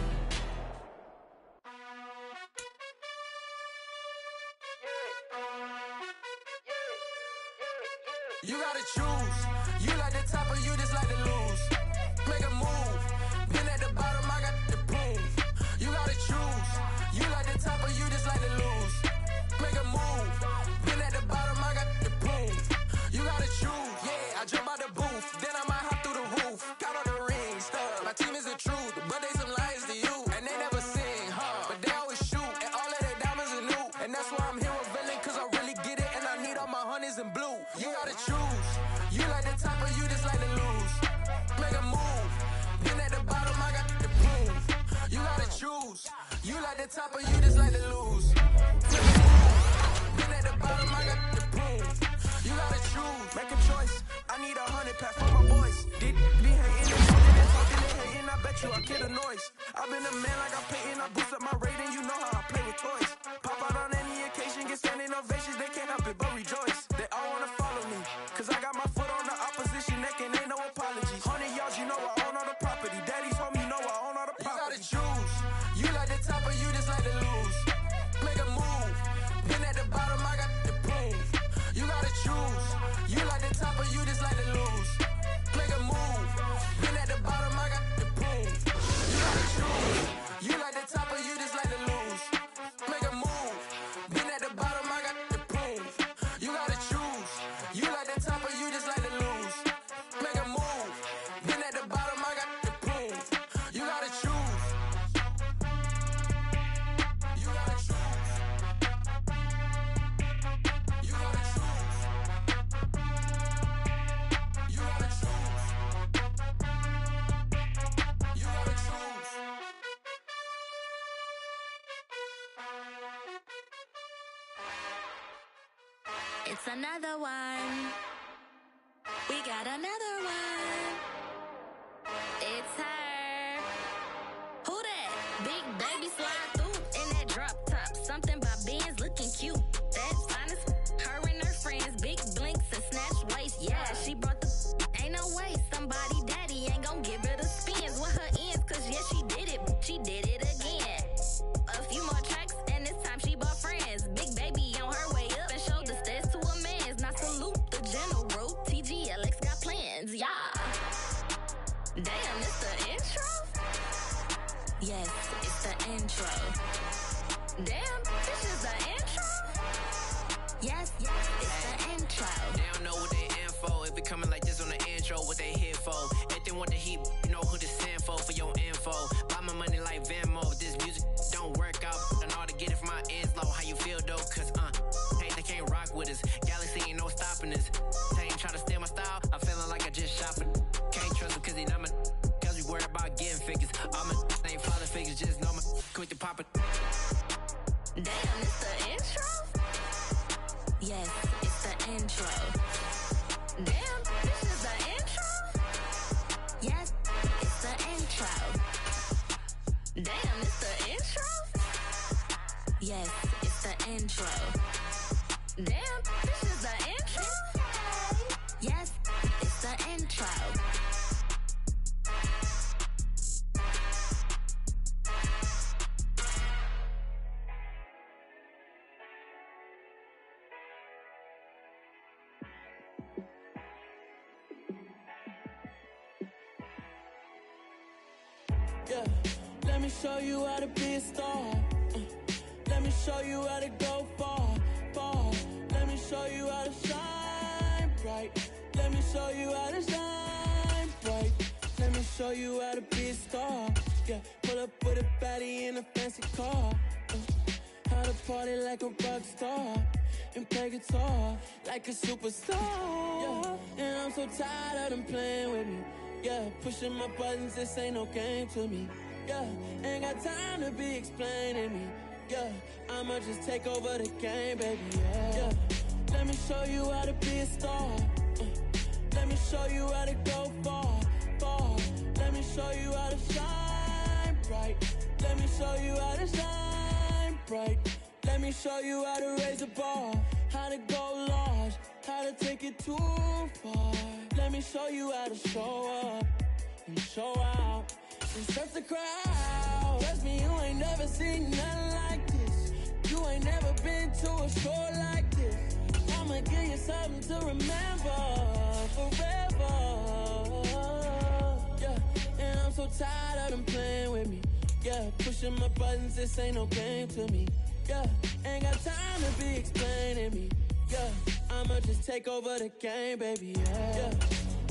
You gotta choose. You like the top or you just like to lose. Make a move. Been at the bottom, I got the proof. You gotta choose. You like the top or you just like to lose. Make a move. Been at the bottom, I got the proof. You gotta choose. Yeah, I jump out the booth. Then I might hop through the roof. Got all the rings, stuff. My team is the truth, but they some liars to you. And they never sing, huh? But they always shoot. And all of their diamonds are new. And that's why I'm here with villain, cause I really get it. And I need all my honeys in blue. You gotta choose. You like the top or you just like to lose. Make a move. Been at the bottom, I got the proof. You gotta choose. You like the top or you just like to lose. Make a move. Been at the bottom, I got the proof. You gotta choose. Make a choice. I need 100 pack for my boys. Did be hating and talking and talking and hating. I bet you I kill the noise. I've been a man like I'm Peyton. I boost up my rating. You know how I play with toys. Pop out on any occasion, get standing ovations. They can't help it but rejoice. They all wanna follow me, cause I got my foot on the opposition neck and ain't no apologies. 100 yards, you know I own all the property. Daddy's home, you know I own all the property. You gotta choose. You like the top or you just like to lose. Make a move. Been at the bottom, I got the proof. You gotta choose. You like the top or you just like to lose. Make a move. Been at the bottom, I got the proof. You gotta choose. You like the top or you just like to lose. Make a move. Been at the bottom, I got the proof. You gotta choose. You like the top or you just like to lose. Make a move. Been at the bottom, I got the proof. You gotta choose. You gotta choose. You gotta choose. You gotta choose. You gotta choose. It's another one. We got another one. It's her. Who that? Big baby slide through in that drop top. Something by Benz looking cute. That's honest. Her and her friends, big blinks and snatch waist. Yeah, she brought the. Ain't Damn, this is the intro? Yes, it's the intro. They don't know what they in for. If it coming like this on the intro, what they here for? If they want the heat, you know who to send for your info. Buy my money like Venmo. If this music don't work out, I know how to get it from my ends low. How you feel though? Cause hey, they can't rock with us. Galaxy ain't no stopping us. They ain't try to steal my style. I'm feeling like I just shopping. Can't trust them cause they not my. Cause we worried about getting figures. All my ain't father figures, just know my quick to pop it. Damn, it's the intro? Yes, it's the intro. Damn, this is the intro? Yes, it's the intro. Damn, it's the intro? Yes, it's the intro. Damn, this is the intro? Yes, it's the intro. Yeah, let me show you how to be a star. Let me show you how to go far, far. Let me show you how to shine bright. Let me show you how to shine bright. Let me show you how to be a star. Yeah, pull up with a baddie in a fancy car. How to party like a rock star and play guitar like a superstar. Yeah, and I'm so tired of them playing with me. Yeah, pushing my buttons, this ain't no game to me. Yeah, ain't got time to be explaining me. Yeah, I'ma just take over the game, baby. Yeah, let me show you how to be a star. Let me show you how to go far, far. Let me show you how to shine bright. Let me show you how to shine bright. Let me show you how to raise a bar, how to go large, how to take it too far. Let me show you how to show up and show out and surf the crowd. Trust me, you ain't never seen nothing like this. You ain't never been to a show like this. I'ma give you something to remember forever. Yeah, and I'm so tired of them playing with me. Yeah, pushing my buttons, this ain't no game to me. Yeah, ain't got time to be explaining me. Yeah, I'ma just take over the game, baby. Yeah,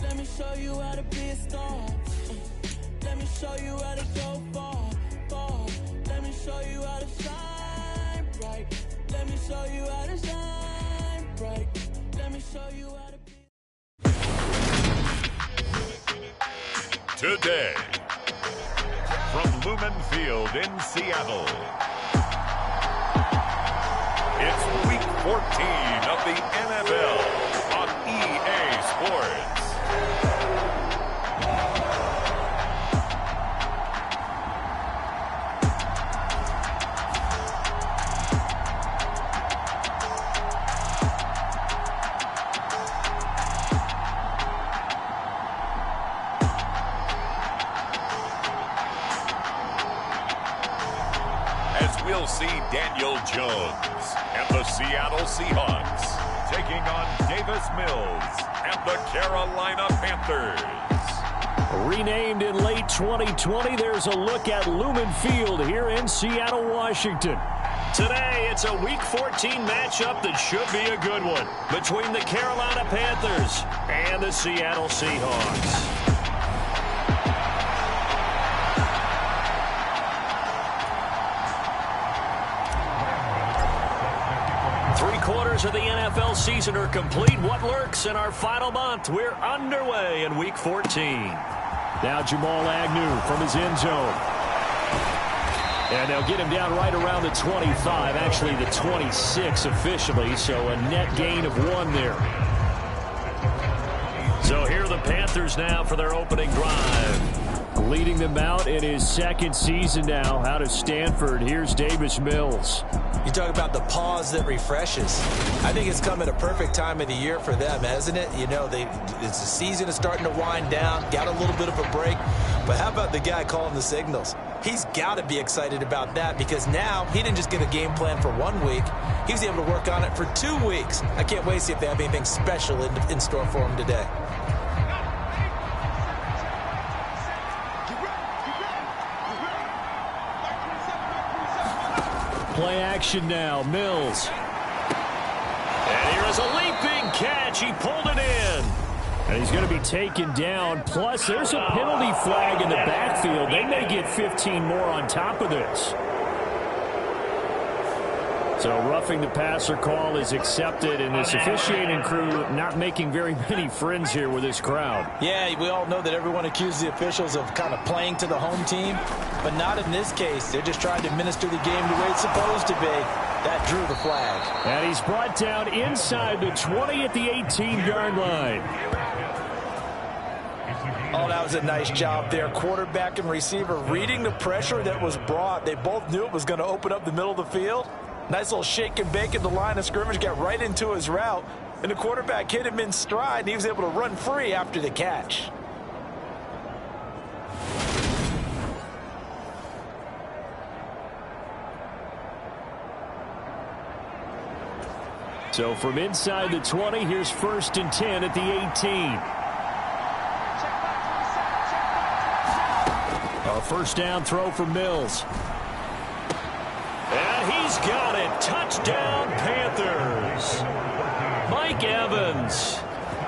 let me show you how to be a star. Let me show you how to go far, far. Let me show you how to shine bright. Let me show you how to shine bright. Let me show you how to be. Today, from Lumen Field in Seattle, it's Week 14 of the NFL on EA Sports. As we'll see Daniel Jones and the Seattle Seahawks taking on Davis Mills and the Carolina Panthers. Renamed in late 2020, there's a look at Lumen Field here in Seattle, Washington. Today, it's a Week 14 matchup that should be a good one between the Carolina Panthers and the Seattle Seahawks. Of the NFL season are complete. What lurks in our final month? We're underway in Week 14. Now Jamal Agnew from his end zone. And they'll get him down right around the 25, actually the 26 officially, so a net gain of 1 there. So here are the Panthers now for their opening drive. Leading them out in his second season now out of Stanford. Here's Davis Mills. You talk about the pause that refreshes. I think it's come at a perfect time of the year for them, hasn't it? You know, it's the season is starting to wind down, got a little bit of a break. But how about the guy calling the signals? He's got to be excited about that because now he didn't just get a game plan for 1 week. He was able to work on it for 2 weeks. I can't wait to see if they have anything special in store for him today. Play action now. Mills. And here is a leaping catch. He pulled it in. And he's going to be taken down. Plus, there's a penalty flag in the backfield. They may get 15 more on top of this. So roughing the passer call is accepted, and this officiating crew not making very many friends here with this crowd. Yeah, we all know that everyone accuses the officials of kind of playing to the home team, but not in this case. They're just trying to administer the game the way it's supposed to be. That drew the flag. And he's brought down inside the 20 at the 18-yard line. Oh, that was a nice job there. Quarterback and receiver reading the pressure that was brought. They both knew it was going to open up the middle of the field. Nice little shake and bake at the line of scrimmage, got right into his route, and the quarterback hit him in stride, and he was able to run free after the catch. So from inside the 20, here's 1st and 10 at the 18. A first down throw for Mills. And he's got it. Touchdown, Panthers. Mike Evans,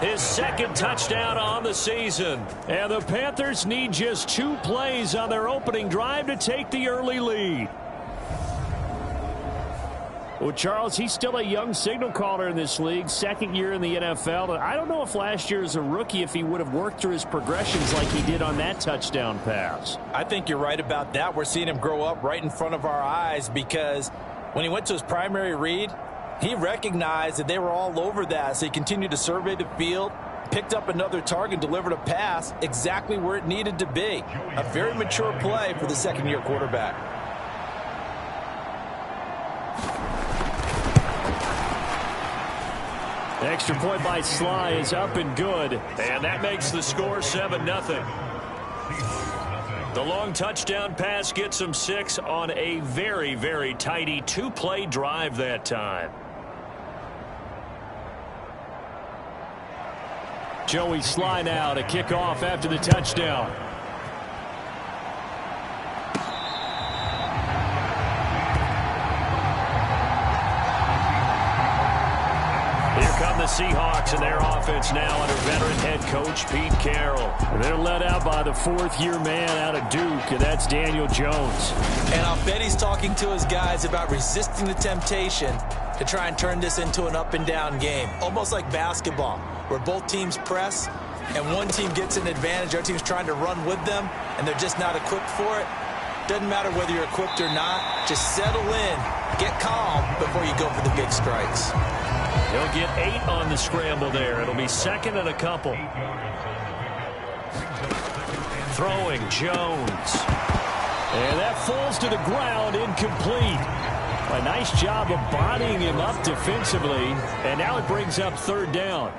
his 2nd touchdown on the season. And the Panthers need just 2 plays on their opening drive to take the early lead. Well, Charles, he's still a young signal caller in this league, 2nd year in the NFL. And I don't know if last year as a rookie if he would have worked through his progressions like he did on that touchdown pass. I think you're right about that. We're seeing him grow up right in front of our eyes because when he went to his primary read, he recognized that they were all over that. So he continued to survey the field, picked up another target, delivered a pass exactly where it needed to be. A very mature play for the 2nd-year quarterback. Extra point by Sly is up and good. And that makes the score 7-0. The long touchdown pass gets him 6 on a very, very tidy 2-play drive that time. Joey Sly now to kick off after the touchdown. The Seahawks and their offense now under veteran head coach Pete Carroll. And they're led out by the 4th-year man out of Duke, and that's Daniel Jones. And I'll bet he's talking to his guys about resisting the temptation to try and turn this into an up-and-down game, almost like basketball, where both teams press, and one team gets an advantage, the other team's trying to run with them, and they're just not equipped for it. Doesn't matter whether you're equipped or not. Just settle in, get calm before you go for the big strikes. He'll get 8 on the scramble there. It'll be 2nd and a couple. Throwing Jones. And that falls to the ground, incomplete. A nice job of bodying him up defensively. And now it brings up 3rd down.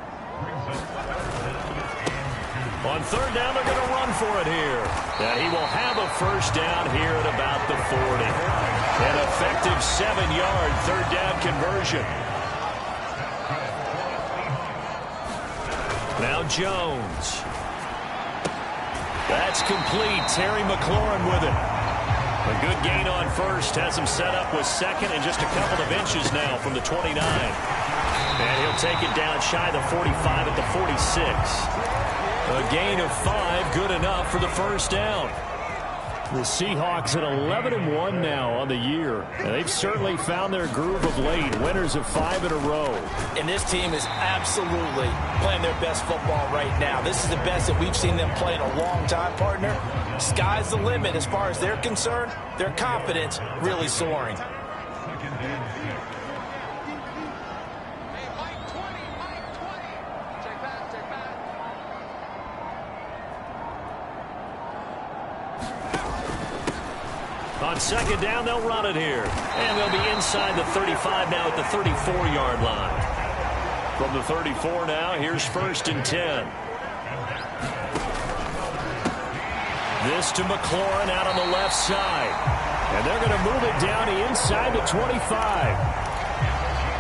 On 3rd down, they're going to run for it here. And he will have a first down here at about the 40. An effective 7-yard 3rd down conversion. Now Jones. That's complete. Terry McLaurin with it. A good gain on first. Has him set up with 2nd and just a couple of inches now from the 29. And he'll take it down shy of the 45 at the 46. A gain of 5, good enough for the first down. The Seahawks at 11-1 now on the year. And they've certainly found their groove of late. Winners of 5 in a row. And this team is absolutely playing their best football right now. This is the best that we've seen them play in a long time, partner. Sky's the limit as far as they're concerned. Their confidence really soaring. On 2nd down, they'll run it here. And they'll be inside the 35 now at the 34-yard line. From the 34 now, here's 1st and 10. This to McLaurin out on the left side. And they're going to move it down to inside the 25.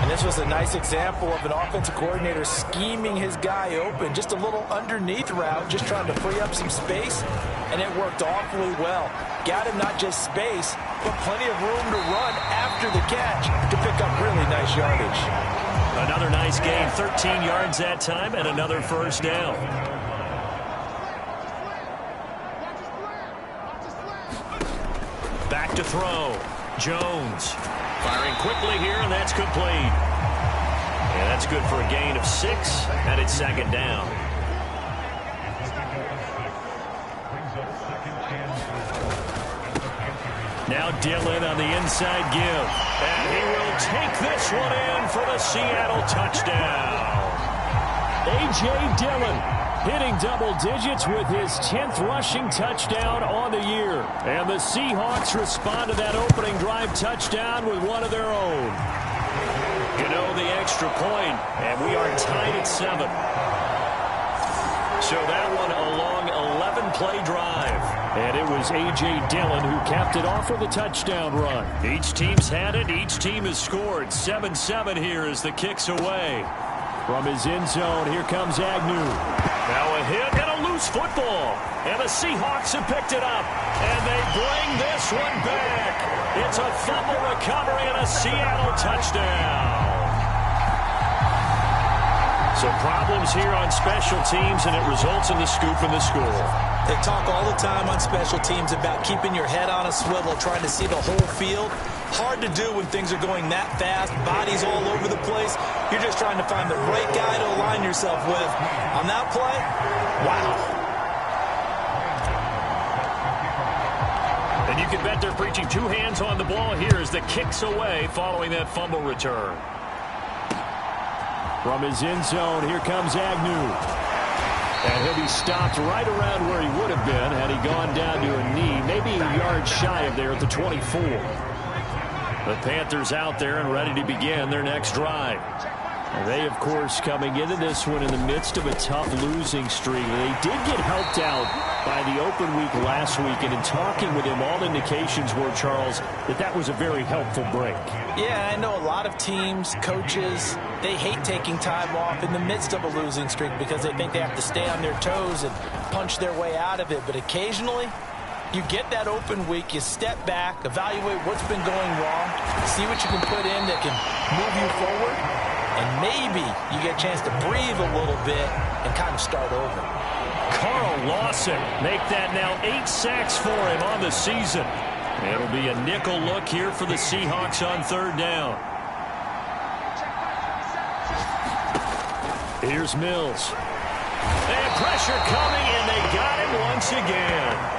And this was a nice example of an offensive coordinator scheming his guy open. Just a little underneath route, just trying to free up some space. And it worked awfully well. Got him not just space, but plenty of room to run after the catch to pick up really nice yardage. Another nice gain, 13 yards that time, and another first down. Back to throw. Jones firing quickly here, and that's complete. And that's good for a gain of 6, and it's second down. Now Dillon on the inside give. And he will take this one in for the Seattle touchdown. A.J. Dillon hitting double digits with his 10th rushing touchdown on the year. And the Seahawks respond to that opening drive touchdown with one of their own. You know, the extra point, and we are tied at 7. So that one a long 11-play drive. And it was A.J. Dillon who capped it off with a touchdown run. Each team's had it. Each team has scored. 7-7 here as the kick's away. From his end zone, here comes Agnew. Now a hit and a loose football. And the Seahawks have picked it up. And they bring this one back. It's a fumble recovery and a Seattle touchdown. So problems here on special teams, and it results in the scoop and the score. They talk all the time on special teams about keeping your head on a swivel, trying to see the whole field. Hard to do when things are going that fast, bodies all over the place. You're just trying to find the right guy to align yourself with. On that play, wow. And you can bet they're preaching 2 hands on the ball here as the kick's away following that fumble return. From his end zone, here comes Agnew. And he'll be stopped right around where he would have been had he gone down to a knee, maybe a yard shy of there at the 24. The Panthers out there and ready to begin their next drive. And they, of course, coming into this one in the midst of a tough losing streak. They did get helped out by the open week last week, and in talking with him, all indications were, Charles, that was a very helpful break. Yeah, I know a lot of teams, coaches, they hate taking time off in the midst of a losing streak because they think they have to stay on their toes and punch their way out of it. But occasionally, you get that open week, you step back, evaluate what's been going wrong, see what you can put in that can move you forward, and maybe you get a chance to breathe a little bit and kind of start over. Carl Lawson make that now 8 sacks for him on the season. It'll be a nickel look here for the Seahawks on third down. Here's Mills. And pressure coming, and they got him once again.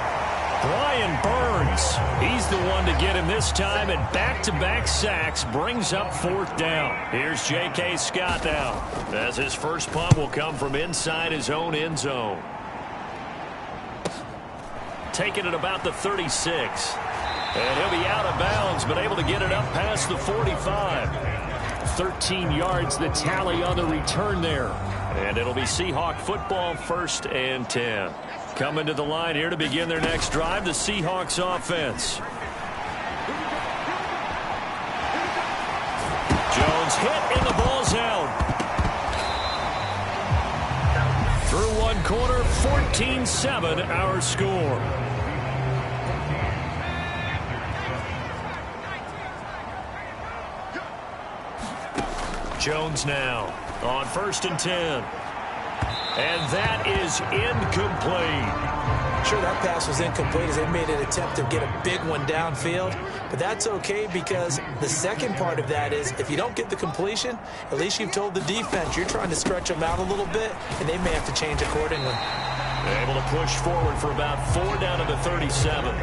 Brian Burns, he's the one to get him this time, and back-to-back sacks brings up fourth down. Here's J.K. Scott now, as his first punt will come from inside his own end zone. Taking it about the 36. And he'll be out of bounds, but able to get it up past the 45. 13 yards, the tally on the return there. And it'll be Seahawk football, 1st and 10. Coming to the line here to begin their next drive, the Seahawks offense. Jones hit and the ball's out. Through one quarter, 14-7 our score. Jones now on 1st and 10. And that is incomplete. Sure, that pass was incomplete as they made an attempt to get a big one downfield. But that's okay because the second part of that is if you don't get the completion, at least you've told the defense you're trying to stretch them out a little bit, and they may have to change accordingly. Able to push forward for about 4 down to the 37.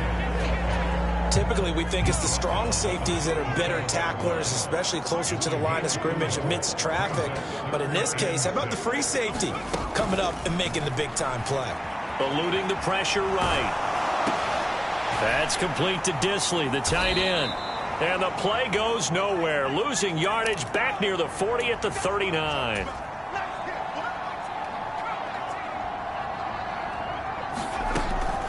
Typically, we think it's the strong safeties that are better tacklers, especially closer to the line of scrimmage amidst traffic. But in this case, how about the free safety coming up and making the big-time play? Eluding the pressure right. That's complete to Disley, the tight end. And the play goes nowhere. Losing yardage back near the 40 at the 39.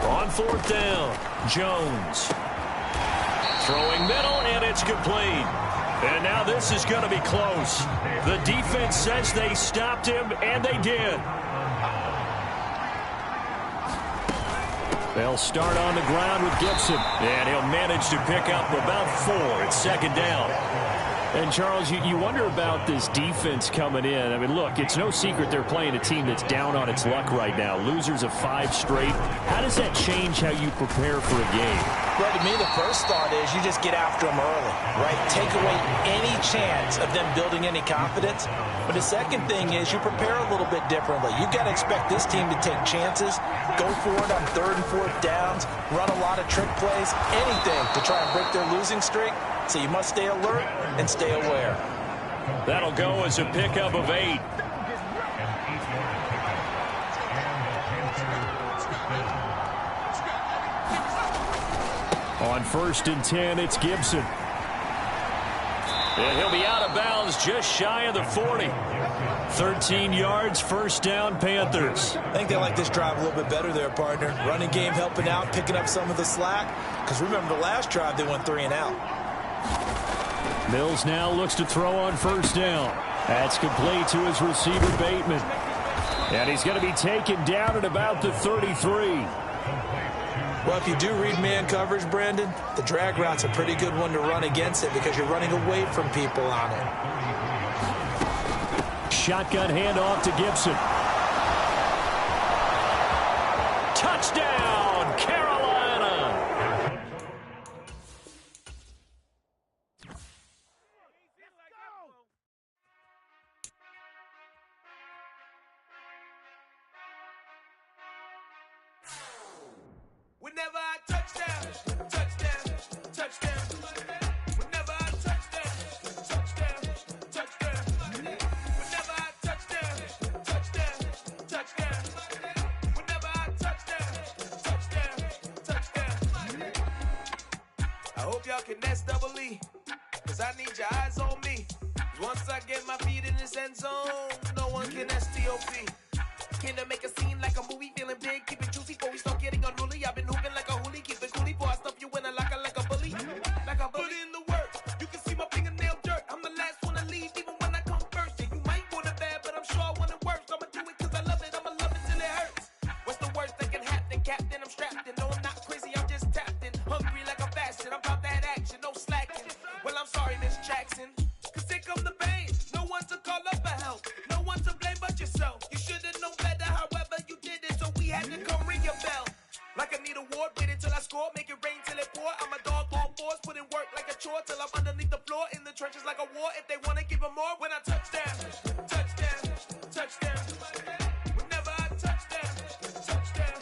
On 4th down, Jones. Throwing middle, and it's complete. And now this is going to be close. The defense says they stopped him, and they did. They'll start on the ground with Gibson. And he'll manage to pick up about 4. It's second down. And, Charles, you wonder about this defense coming in. I mean, look, it's no secret they're playing a team that's down on its luck right now. Losers of 5 straight. How does that change how you prepare for a game? Well, to me, the first thought is you just get after them early, right? Take away any chance of them building any confidence. But the second thing is you prepare a little bit differently. You've got to expect this team to take chances, go for it on 3rd and 4th downs, run a lot of trick plays, anything to try and break their losing streak. So you must stay alert and stay aware. That'll go as a pickup of 8. On 1st and 10, it's Gibson. And he'll be out of bounds just shy of the 40. 13 yards, first down, Panthers. I think they like this drive a little bit better there, partner. Running game helping out, picking up some of the slack. Because remember the last drive, they went 3 and out. Mills now looks to throw on 1st down. That's complete to his receiver, Bateman. And he's going to be taken down at about the 33. Well, if you do read man coverage, Brandon, the drag route's a pretty good one to run against it because you're running away from people on it. Shotgun handoff to Gibson. Touchdown, Carolina! Whenever I touchdown, touchdown, touchdown. Whenever I touchdown, touchdown, touchdown. Whenever I touchdown, touchdown, touchdown. Whenever I touchdown, touchdown, touchdown. I hope y'all can nest double E, cause I need your eyes on me. Once I get my feet in this end zone, no one can STOP. Came to make a scene like a movie, feeling big, keep it juicy before we start getting unruly. I've been hooping like a hoolie, keep it coolie before I stuff you in a locker like a bully. Like a bully. Put in the work, you can see my fingernail dirt. I'm the last one to leave, even when I come first. And you might want it bad, but I'm sure I want it worse. I'ma do it cause I love it, I'ma love it till it hurts. What's the worst that can happen, Captain? I'm strapped in, no I'm not crazy, I'm just tapped in. Hungry like I'm fasting, I'm about that action, no slacking. Well, I'm sorry, Miss Jackson, cause here come the pain. No one to call up for help, no one to blame but yourself. You should've known better, however you did it, so we had to come ring your bell. Like I need a award, wait until I score, make it rain till it pour. I'm a dog on force, put in work like a chore till I'm underneath the floor, in the trenches like a war. If they wanna give them more, when I touchdown, touchdown, touchdown. Whenever I touchdown, touchdown,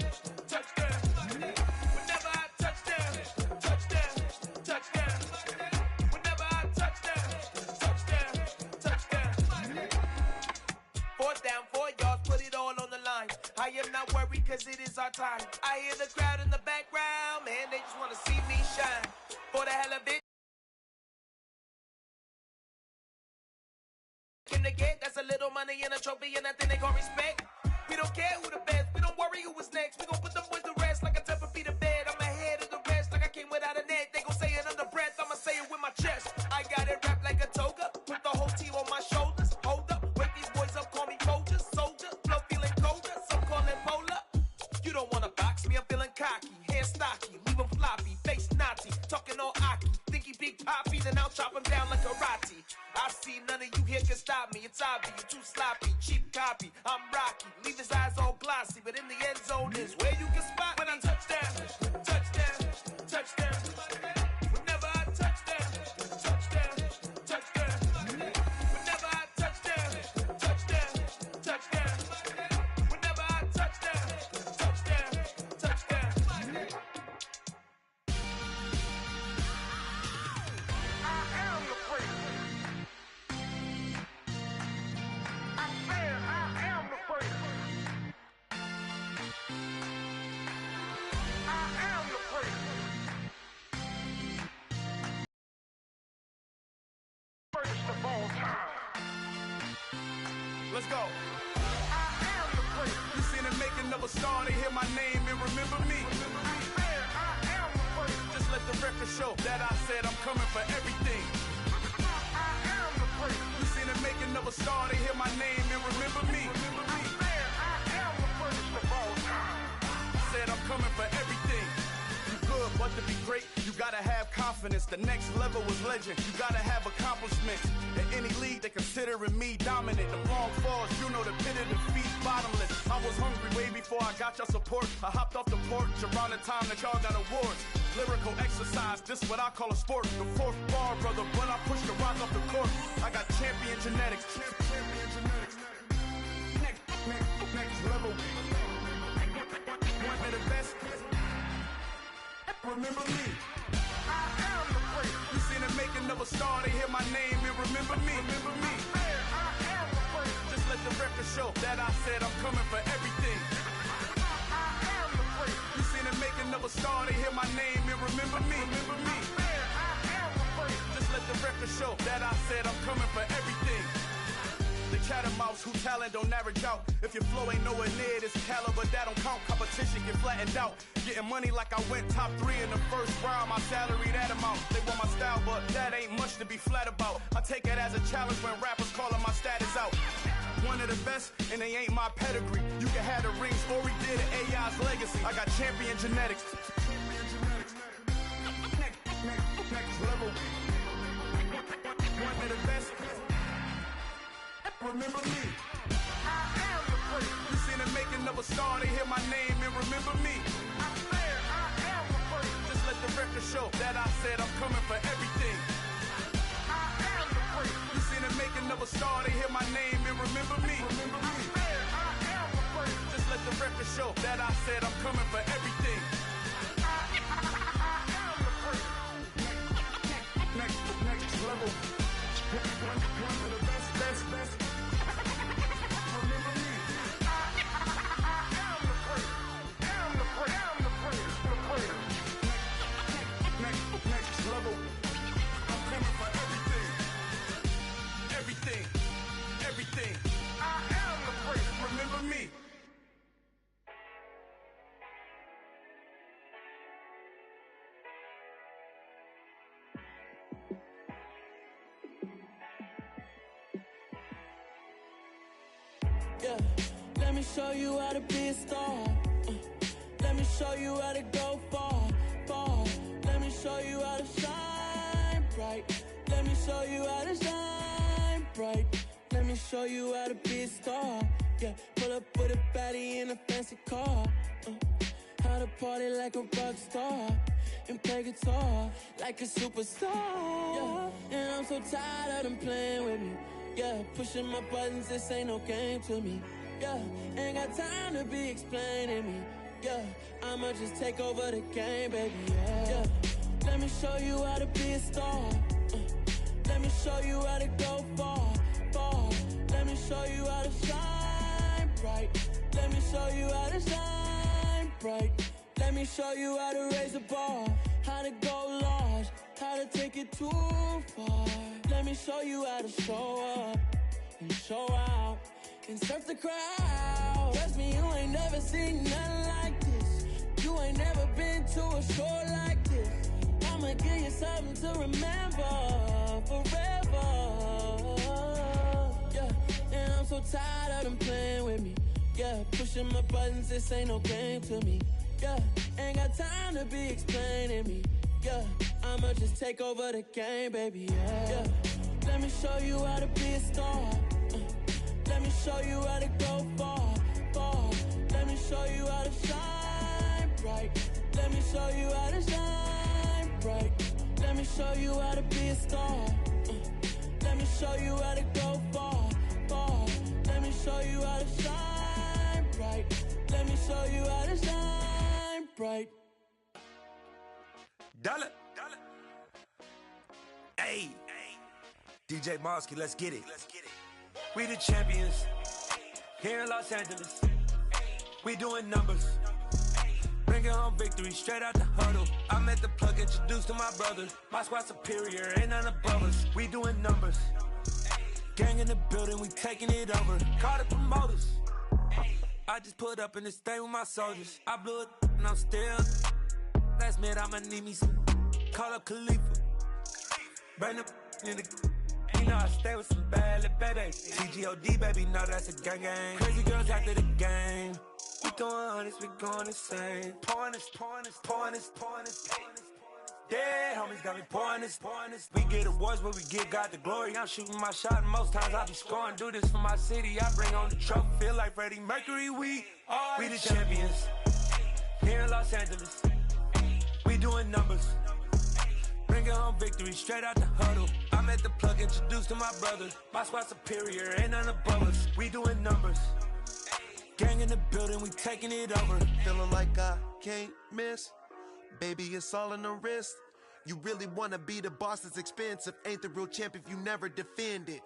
touchdown. Whenever I touchdown, touchdown, touchdown. Whenever I touchdown, touchdown, touchdown. 4th down, 4 yards, put it all on the line. I am not worried cause it is our time. I hear the crowd in the background, man, they just wanna see me shine. For the hell of it. Can they get? That's a little money and a trophy and nothing they gon' respect. We don't care who the best, we don't worry who is next. We gon' put them boys to rest like a 10 feet of bed. I'm ahead of the rest like I came without a net. They gon' say it under breath, I'ma say it with my chest. I got it wrapped like a toga, put the whole team on my shoulders. Hold up, wake these boys up, call me Folger, soldier. Flow feeling colder, some call it polar. You don't wanna box me, I'm feeling cocky. Hair stocky, leave him floppy, face naughty. Talking all aki, think he big poppy, then I'll chop him down like karate. I see none of you here can stop me. It's obvious, you too sloppy, cheap copy. I'm Rocky, leave his eyes all glossy, but in the end zone is where you can spot when I touchdown, touchdown, touchdown. Whenever I touchdown, touchdown, touchdown. Whenever I touchdown, touchdown, touchdown. Whenever I touchdown, touchdown, touchdown. I am the prince. I said I am the prince. I am the prince. First of all time. Let's go. I am the prince. You seen it making of a star, they hear my name and remember me. I said I am the prince. Just let the record show that I said I'm coming for everything. I am the prince. You seen it making of a star, they hear my name and remember me. I said I am the prince of all time. Said I'm coming for everything. to be great, you gotta have confidence. The next level was legend, you gotta have accomplishments. In any league, they considering me dominant. The wrong falls, you know the pit of defeat, bottomless. I was hungry way before I got your support. I hopped off the porch around the time that y'all got awards. Lyrical exercise, this what I call a sport. The fourth bar, brother, when I push the rock off the court. I got champion genetics. Champion genetics. Next level. One of the best. Remember me. I am the great. You seen the making of a star, they hear my name and remember me. Remember me. I am the great. Just let the record show that I said I'm coming for everything. I am the great. You seen the making of a star, they hear my name and remember me. Remember me. I am the great. Just let the record show that I said I'm coming for everything. The chattermouths who talent don't average out. If your flow ain't nowhere near this caliber, that don't count. Competition get flattened out. Getting money like I went top 3 in the first round. My salary that amount. They want my style, but that ain't much to be flat about. I take it as a challenge when rappers calling my status out. One of the best, and they ain't my pedigree. You can have the rings, or we did it, AI's legacy. I got champion genetics. Next level. One of the best. Remember me. I am the great. You seen the making of a star, they hear my name and remember me. I said I am the great. Just let the record show that I said I'm coming for everything. I am the great. You seen the making of a star, they hear my name and remember me. Remember me. I said I am the great. Just let the record show that I said I'm coming for everything. I am the great. Next level. One of the best. Next level. I'm coming for everything. Everything. I am the great. Remember me. Yeah, let me show you how to be a star. Let me show you how to go far. Let me show you how to shine bright. Let me show you how to shine bright. Let me show you how to be a star. Yeah, pull up with a baddie in a fancy car. How to party like a rock star and play guitar like a superstar. Yeah, and I'm so tired of them playing with me. Yeah, pushing my buttons, this ain't no game to me. Yeah, ain't got time to be explaining me. Yeah, I'ma just take over the game, baby. Yeah, let me show you how to be a star. Let me show you how to go far. Let me show you how to shine bright. Let me show you how to shine bright. Let me show you how to raise the bar, how to go large, how to take it too far. Let me show you how to show up and show out and surf the crowd. Trust me, you ain't never seen nothing like this. You ain't never been to a show like this. I'ma give you something to remember forever. Yeah, and I'm so tired of them playing with me. Yeah, pushing my buttons, this ain't no game to me. Yeah, ain't got time to be explaining me. Yeah, I'ma just take over the game, baby. Yeah, let me show you how to be a star. Let me show you how to go far. Let me show you how to shine bright. Let me show you how to shine bright. Let me show you how to be a star. Let me show you how to go far. Let me show you how to shine bright. Let me show you how to shine bright. Dollar. Hey, DJ Mosky, let's get it. We the champions here in Los Angeles. We doing numbers, bringing home victory straight out the huddle. I met the plug, introduced to my brother. My squad superior, ain't none above us. We doing numbers, gang in the building, we taking it over. Call the promoters. I just put up in this thing with my soldiers. I blew it and I'm still. Last minute I'ma need me some. Call up Khalifa, bring the in the. You know I stay with some bad little babies. TGOD, baby, know that's a gang gang. Crazy girls after the game. We throwing hundreds, we going insane. Pouring this. Dead homies got me pouring this. We get awards where we get God the glory. I'm shooting my shot and most times I be scoring. Do this for my city, I bring on the trophy. Feel like Freddie Mercury, we the champions. Here in Los Angeles, we doing numbers. Bringing home victory straight out the huddle. I'm at the plug, introduced to my brother. My squad superior, ain't none above us. We doing numbers. Gang in the building, we taking it over. Feeling like I can't miss. Baby, it's all in the wrist. You really wanna be the boss, it's expensive. Ain't the real champ if you never defend it.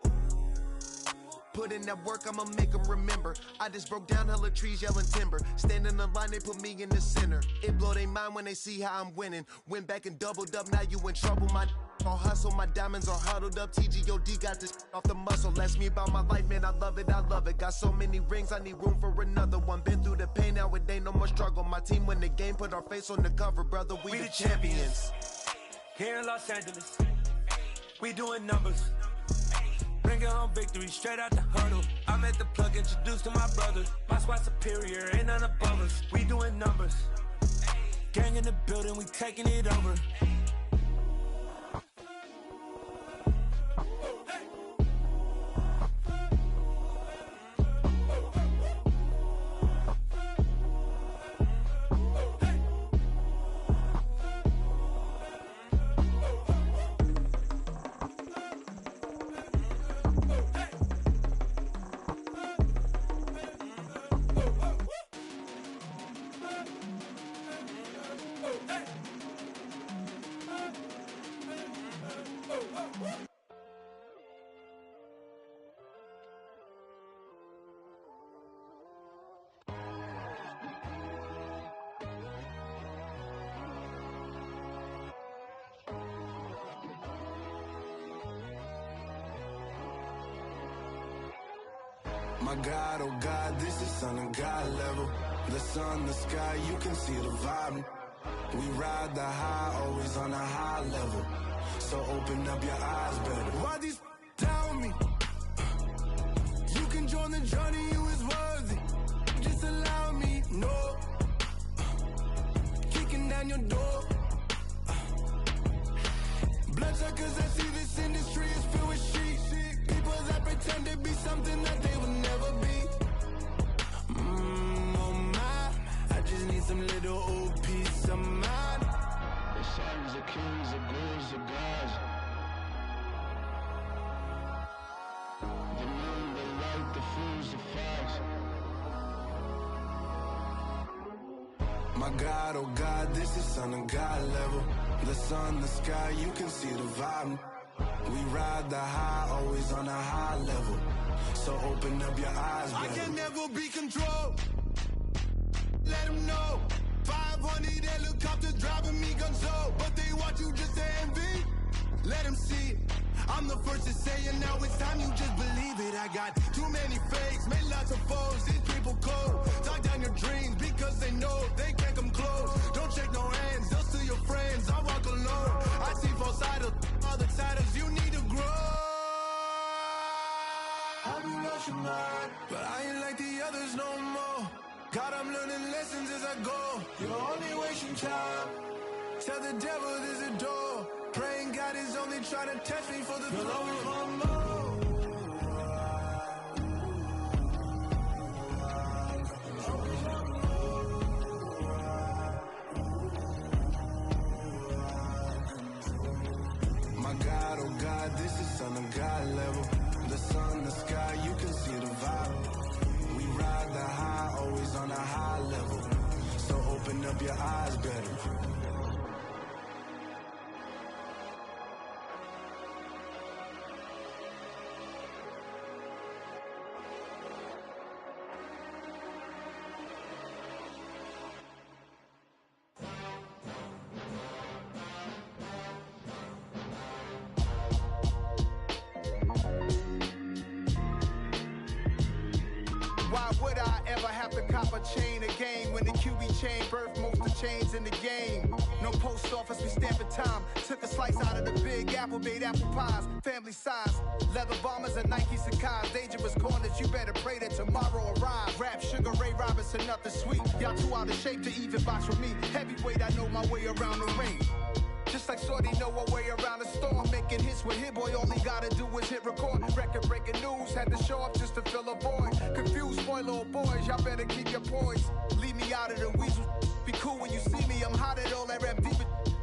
Put in that work, I'ma make them remember. I just broke down hella trees, yelling timber. Stand in the line, they put me in the center. It blow their mind when they see how I'm winning. Went back and doubled up, now you in trouble. My all hustle, my diamonds are huddled up. TGOD got this off the muscle. Ask me about my life, man, I love it, I love it. Got so many rings, I need room for another one. Been through the pain, now it ain't no more struggle. My team win the game, put our face on the cover, brother, we the champions. Here in Los Angeles, we doing numbers. Bringing home victory straight out the huddle. I'm at the plug, introduced to my brother. My squad superior, ain't none above us. We doing numbers. Gang in the building, we taking it over. My God, oh God, this is son of God level. The sun, the sky, you can see the vibe. We ride the high, always on a high level. So open up your eyes better. Why these tell me? You can join the journey, you is worthy. Just allow me, no. Kicking down your door. Bloodsuckers, I see this industry is filled with sheep. People that pretend to be something that they will never be. Oh my, I just need some little old peace of mind. The sons of kings, the ghouls, the gods. The moon, the light, the fools, the facts. My God, oh God, this is son of God level. The sun, the sky, you can see the vibe. We ride the high, always on a high level. So open up your eyes, baby. I can never be controlled. Let them know. 500 helicopters driving me gunso. But they want you just to envy. Let them see it. I'm the first to say it, now it's time you just believe it. I got too many fakes, made lots of foes. These people cold. Talk down your dreams because they know they can't come close. Don't shake no hands, they'll steal your friends. I walk alone. I see false idols, other titles, you need to grow. Have you lost your mind? But I ain't like the others no more. God, I'm learning lessons as I go. You're only wasting time. Tell the devil there's a door. Praying God is only trying to test me for the You'll glory. always want more. My God, oh God, this is son of God level. The sun, the sky, you can see the vibe. We ride the high, always on a high level. So open up your eyes better. Why would I ever have to cop a chain again when the QB chain birthed most of chains in the game? No post office, we stamping time. Took a slice out of the big apple, made apple pies, family size. Leather bombers and Nike Sakai's. Dangerous corners, you better pray that tomorrow arrives. Rap, Sugar Ray Robinson, nothing sweet. Y'all too out of shape to even box with me. Heavyweight, I know my way around the ring. Just like Shorty know a way around the storm. Making hits with Hit Boy, all he gotta do is hit record. Record breaking news, had to show up just to fill a void. Confused boy, little boys, y'all better keep your poise. Leave me out of the weasel. Be cool when you see me, I'm hot at all that rap deep.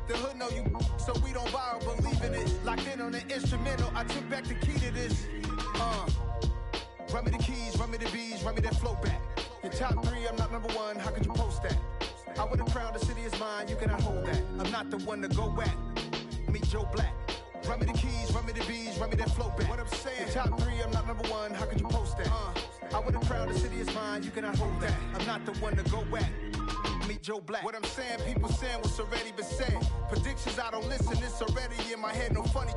The hood know you, so we don't borrow, believe in it. Locked in on the instrumental, I took back the key to this. Run me the keys, run me the bees, run me that flow back. Your top 3, I'm not number 1, how could you post that? I would've crowned the city is mine, you cannot hold that. I'm not the one to go back. Meet Joe Black. Run me the keys, run me the bees, run me that flow back. What I'm saying, your top 3, I'm not number 1, how could you post that? I would've crowned the city is mine, you cannot hold that. I'm not the one to go back. Meet Joe Black. What I'm saying, people saying what's already been said. Predictions, I don't listen, it's already in my head, no funny.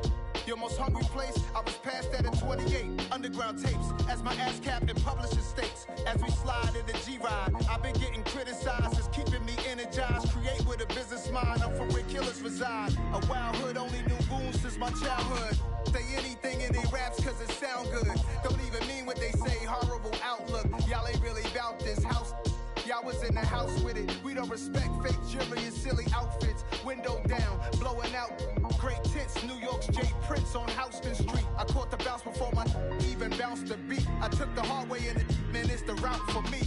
Your most hungry place, I was past that at 28. Underground tapes, as my ass cap and publishing states. As we slide in the G-Ride, I've been getting criticized, it's keeping me energized. Create with a business mind, I'm from where killers reside. A wild hood, only knew goons since my childhood. Say anything in they raps cause it sound good. Don't even mean what they say, horrible outlook. Y'all ain't really about this house. Y'all was in the house with it. We don't respect fake jewelry and silly outfits. Window down, blowing out great tits. New York's J. Prince on Houston Street. I caught the bounce before my even bounced the beat. I took the hard way in it, man, it's the route for me.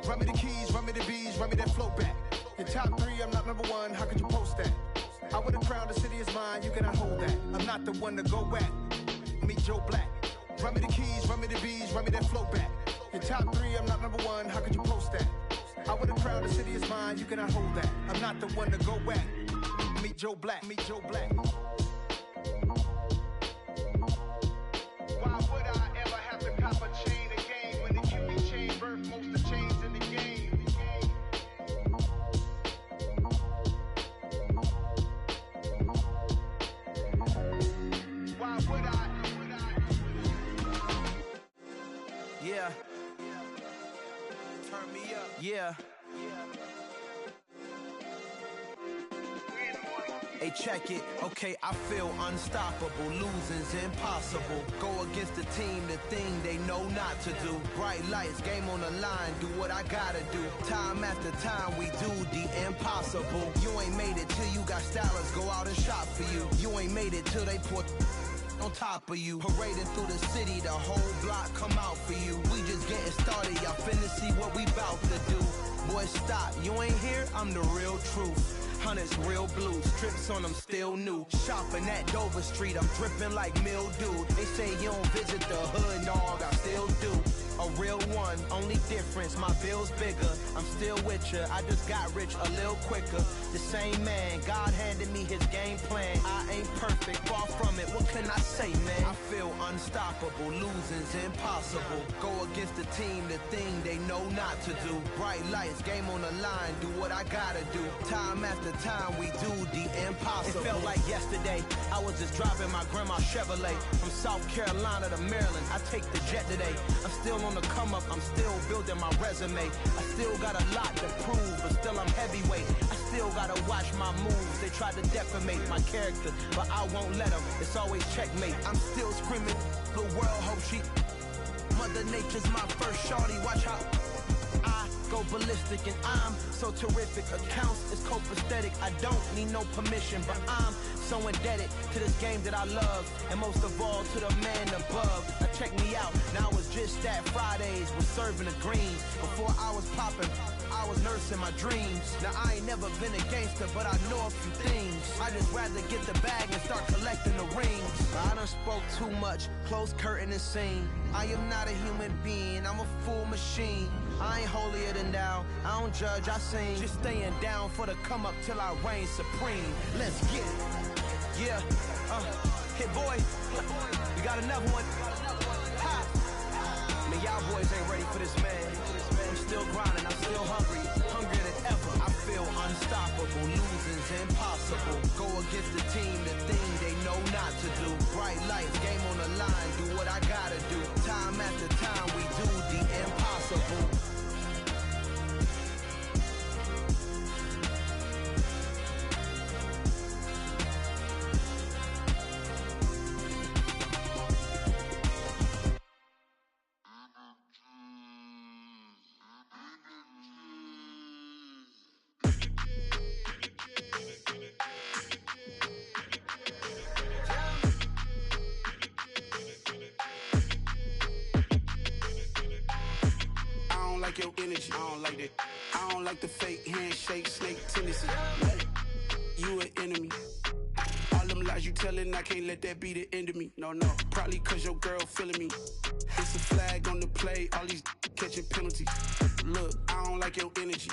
Run me the keys, run me the bees, run me that flow back. Your top 3, I'm not number 1, how could you post that? I would've crowned the city is mine, you cannot hold that. I'm not the one to go back. Meet Joe Black. Run me the keys, run me the bees, run me that flow back. Your top 3, I'm not number 1, how could you post that? I would've crowned the city is mine, you cannot hold that. I'm not the one to go back. Meet Joe Black, meet Joe Black. Why would I ever have to cop a chain again when the QB chain birth most of the chains in the game? Why would I? Yeah. Turn me up. Yeah. Hey, check it. Okay, I feel unstoppable. Losing's impossible. Go against the team, the thing they know not to do. Bright lights, game on the line. Do what I gotta do. Time after time, we do the impossible. You ain't made it till you got stylists go out and shop for you. You ain't made it till they put on top of you. Parading through the city, the whole block come out for you. We just getting started, y'all finna see what we bout to do. Boy, stop, you ain't here, I'm the real truth. Hunters, real blue, strips on them still new. Shopping at Dover Street, I'm dripping like mildew. They say you don't visit the hood, dog, I still do. A real one, only difference, my bill's bigger. I'm still with ya, I just got rich a little quicker. The same man, God handed me his game plan. I ain't perfect, far from it, what can I say, man? I feel unstoppable, losing's impossible. Go against the team, the thing they know not to do. Bright lights, game on the line, do what I gotta do. Time after time, we do the impossible. It felt like yesterday, I was just driving my grandma's Chevrolet. From South Carolina to Maryland, I take the jet today. I'm still on the come up, I'm still building my resume. I still got a lot to prove, but still I'm heavyweight. I still gotta watch my moves. They try to defamate my character, but I won't let them. It's always checkmate. I'm still screaming, the world hope she. Mother Nature's my first shorty, watch how I go ballistic and I'm so terrific. Accounts is copacetic, I don't need no permission, but I'm so indebted to this game that I love, and most of all to the man above. Now check me out, now it's just that Fridays was serving the greens. Before I was popping, I was nursing my dreams. Now I ain't never been a gangster, but I know a few things. I just rather get the bag and start collecting the rings. I done spoke too much, close curtain and scene. I am not a human being, I'm a full machine. I ain't holier than thou, I don't judge, I sing. Just staying down for the come up till I reign supreme. Let's get it. Yeah, hit boy, we got another one. Ha! Man, y'all boys ain't ready for this, man. I'm still grinding, I'm still hungry, hungrier than ever. I feel unstoppable, losing's impossible. Go against the team, the thing they know not to do. Bright lights, game on the line, do what I gotta do. Time after time, we do the impossible. like your energy. I don't like that. I don't like the fake handshake, snake tendency. You an enemy. All them lies you telling, I can't let that be the end of me. No, probably cause your girl feeling me. It's a flag on the play, all these catching penalties. Look, I don't like your energy.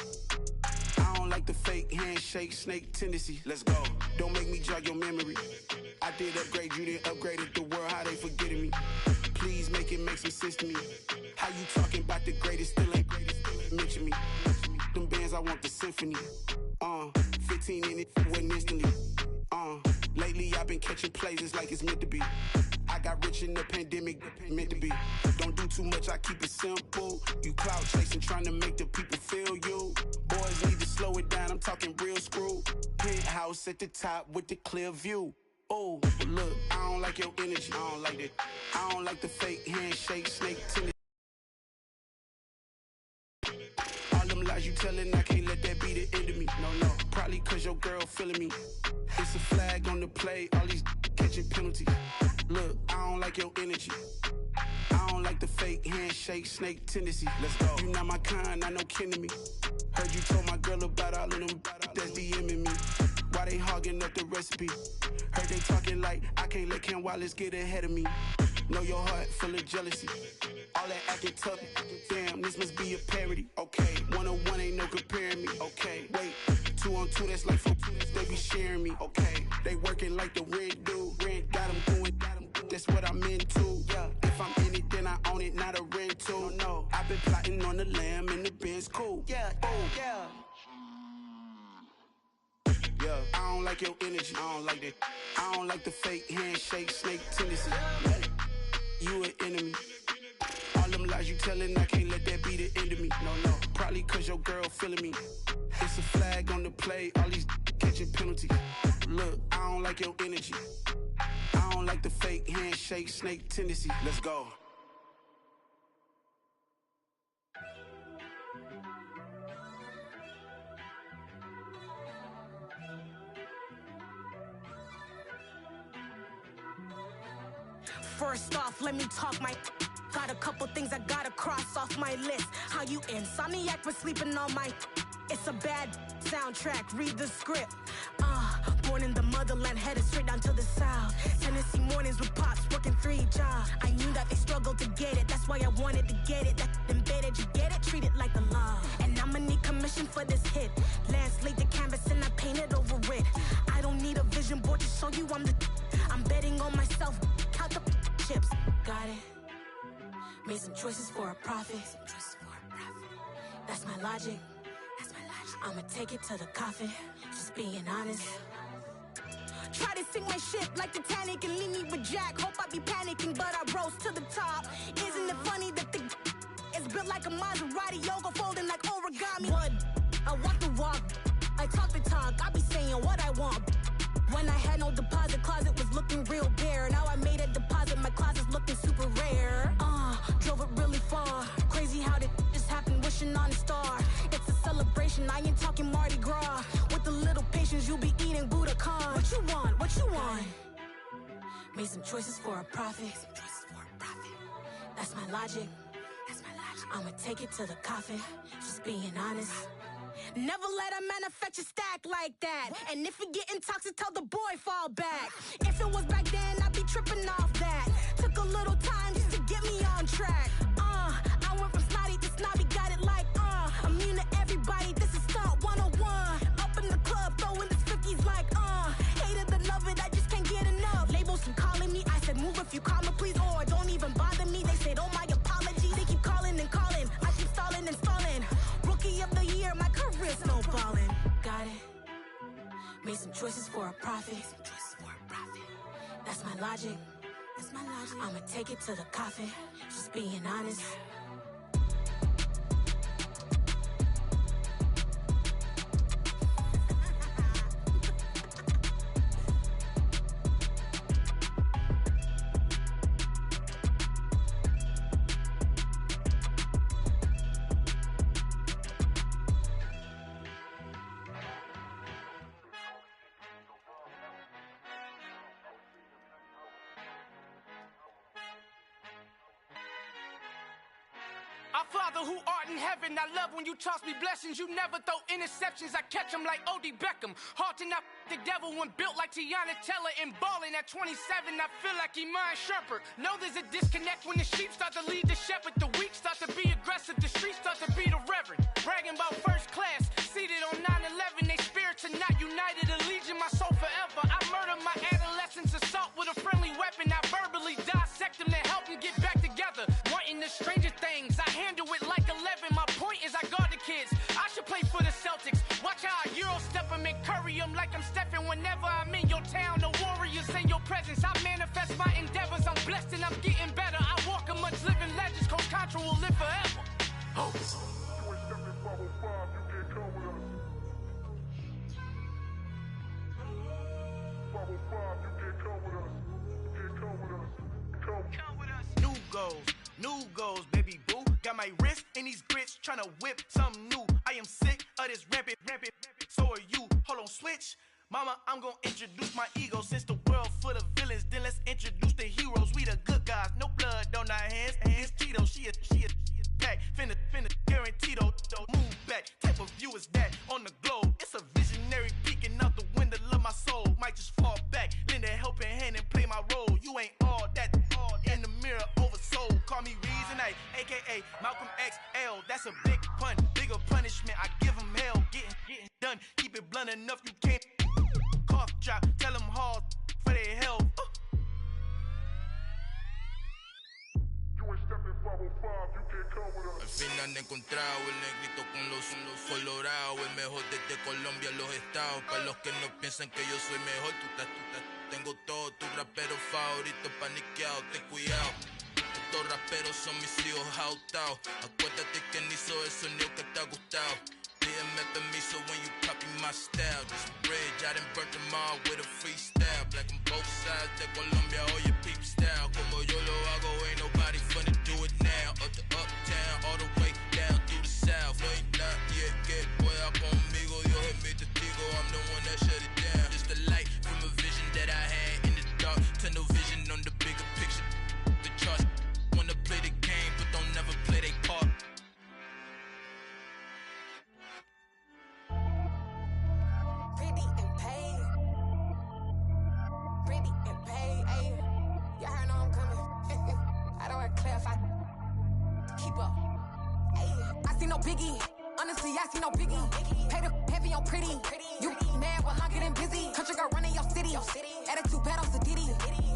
I don't like the fake handshake, snake tendency. Let's go. Don't make me jog your memory. I did upgrade you, then upgraded the world, how they forgetting me. Please make it make some sense to me. How you talking about the greatest, still ain't mention me. Them bands, I want the symphony. 15 in it, wasn't instantly. Lately I've been catching plays, it's like it's meant to be. I got rich in the pandemic, meant to be. Don't do too much, I keep it simple. You clout chasing, trying to make the people feel you. Boys need to slow it down, I'm talking real screw. Penthouse at the top with the clear view. Oh, look, I don't like your energy, I don't like that. I don't like the fake handshake, snake tennis. All them lies you telling, I can't let that be the end of me. No, probably cause your girl feeling me. It's a flag on the play, all these catching penalties. Look, I don't like your energy. I don't like the fake handshake, snake tendency. Let's go. You not my kind, I know kin to me. Heard you told my girl about all of them that's DMing me. Why they hogging up the recipe? Heard they talking like I can't let Ken Wallace get ahead of me. Know your heart full of jealousy. All that acting tough, damn, this must be a parody. Okay, 101 ain't no comparing me. Okay, wait, 2 on 2, that's like 4, they be sharing me. Okay, they working like the rent do. Rent got them going, that's what I'm into. Yeah, if I'm in it, then I own it, not a rental. No, I've been plotting on the lamb and the Benz cool. Yeah, yeah. I don't like your energy, I don't like that. I don't like the fake handshake, snake tendency. You an enemy. All them lies you telling, I can't let that be the end of me. No, probably cause your girl feeling me. It's a flag on the play, all these catching penalties. Look, I don't like your energy. I don't like the fake handshake, snake tendency. Let's go. First off, let me talk my. Got a couple things I gotta cross off my list. How you insomniac for sleeping on my. It's a bad soundtrack, read the script. Born in the motherland, headed straight down to the south. Tennessee mornings with pops, working 3 jobs. I knew that they struggled to get it, that's why I wanted to get it. That embedded, you get it, treat it like the law. And I'ma need commission for this hit. Lance laid the canvas and I painted over it. I don't need a vision board to show you I'm betting on myself, count the chips. Got it. Made some choices for a profit. That's my logic. I'ma take it to the coffin. Just being honest. Try to sink my ship like Titanic and leave me with Jack. Hope I be panicking, but I rose to the top. Isn't it funny that the is built like a Maserati, yoga folding like origami? What? I walk the walk. I talk the talk. I be saying what I want. When I had no deposit, closet was looking real bare. Now I made a deposit, my closet's looking super rare. Drove it really far. Crazy how did just happen, wishing on a star. It's a celebration, I ain't talking Mardi Gras. With a little patience, you'll be eating Budokan. What you want? What you want? Made some choices for a profit. That's my logic. I'ma take it to the coffin. Just being honest. Never let a manufacture stack like that. And if it getting toxic, tell the boy fall back. If it was back then, I'd be tripping off that. Took a little time just to get me on track. I went from snotty to snobby, got it like immune to everybody, this is stunt 101. Up in the club, throwing this 50s like hate it, love it, I just can't get enough. Labels keep calling me, I said move if you call me please, or don't even bother me. They said oh my apologies, they keep calling and calling. I keep stalling and stalling. Rookie of the year, my career snowballing. Got it. Made some choices for a profit. That's my logic. I'ma take it to the coffin. Just being honest. Father who art in heaven, I love when you toss me blessings. You never throw interceptions, I catch them like O.D. Beckham. Hard to not the devil when built like Tiana Teller and balling at 27. I feel like Iman Shumpert. Know there's a disconnect when the sheep start to lead the shepherd. The weak start to be aggressive, the streets start to be the reverend. Bragging about first class, seated on 9/11. They spirits are not united, a legion, my soul forever. I murdered my adolescence, assault with a friendly weapon. I verbally dissect them to help them get back together. Wanting the stranger things, I handle it like 11. My point is I guard the kids. I should play for the Celtics. Watch how I Euro step them and curry them like I'm Stephen. Whenever I'm in your town, the Warriors in your presence. I manifest my endeavors. I'm blessed and I'm getting better. I walk amongst living legends. Coach Contra will live forever. Oh. New goals, baby boo. Got my wrist in these grits, tryna whip something new. I am sick of this rampant. So are you. Hold on, switch. Mama, I'm gonna introduce my ego. Since the world full of villains, then let's introduce the heroes. We the good guys, no blood on our hands. It's Tito, she a pack. Finna guaranteed, move back. Type of view is that on the globe? It's a visionary peeking out the window of my soul. Might just fall back, lend a helping hand and play my role. You ain't all that, in the mirror oversold. Call me Reason A, aka Malcolm XL. That's a big pun, bigger punishment. I give him hell, getting done. Keep it blunt enough, you can't cough drop. Tell them hard for their health. Al fin han encontrado el negrito con los colorados, el mejor desde Colombia, los estados. Para los que no piensan que yo soy mejor, tengo todo, tus raperos favoritos paniqueados, ten cuidado. Estos raperos son mis hijos adoptados. Acuérdate que ni hizo el sonido que te ha gustado. Pídeme permiso when you copy my style. This bridge, I done burnt them all with a freestyle. Black on both sides de Colombia, oye peep style. Como yo lo hago, ain't nobody finna do it now. Up to uptown, all the way down through the south. No hay nadie que pueda conmigo, Dios es mi testigo. I'm the one that shut it down. Just a light from a vision that I had in the dark. Tunnel vision on the bigger picture. The charts wanna play the game, but don't never play their part. I see no biggie, honestly I see no biggie. Pay the heavy on pretty. You mad while I'm getting busy. Country girl running your city. Attitude bad on Diddy.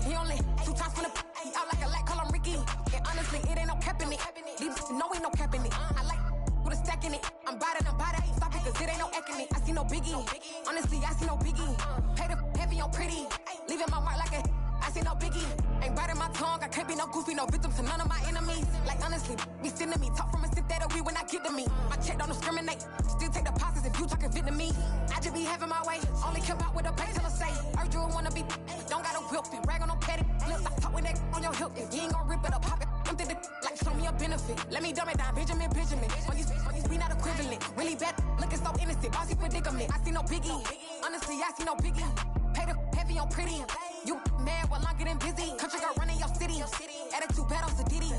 He only 2 times from the he out like a lack, call him Ricky. And honestly it ain't no cap in it. These no ain't no cap in it. I like with a stack in it. I'm bad. Stop it cause it ain't no eck in it. I see no biggie, honestly I see no biggie. Pay the heavy on pretty. Leaving my mark like a I see no biggie. Ain't biting my tongue, I can't be no goofy, no victim to none of my enemies. Like honestly, be sending me talk from a sit that we when I get to me. My check don't discriminate, still take deposits if you talking Vietnamese. I just be having my way, only come out with a pay till I say. Urge you wanna be, don't gotta whip it, rag on no petty. Flips, I talk with that on your hip. If you ain't gon' rip it up, pop it. Empty the like show me a benefit. Let me dumb it down, Benjamin. On these we not equivalent. Really bad, looking so innocent. Bossy predicament. I see no biggie, honestly I see no biggie. Pay the heavy on pretty. You mad while I'm getting busy. Country girl running your city. Attitude bad on Diddy.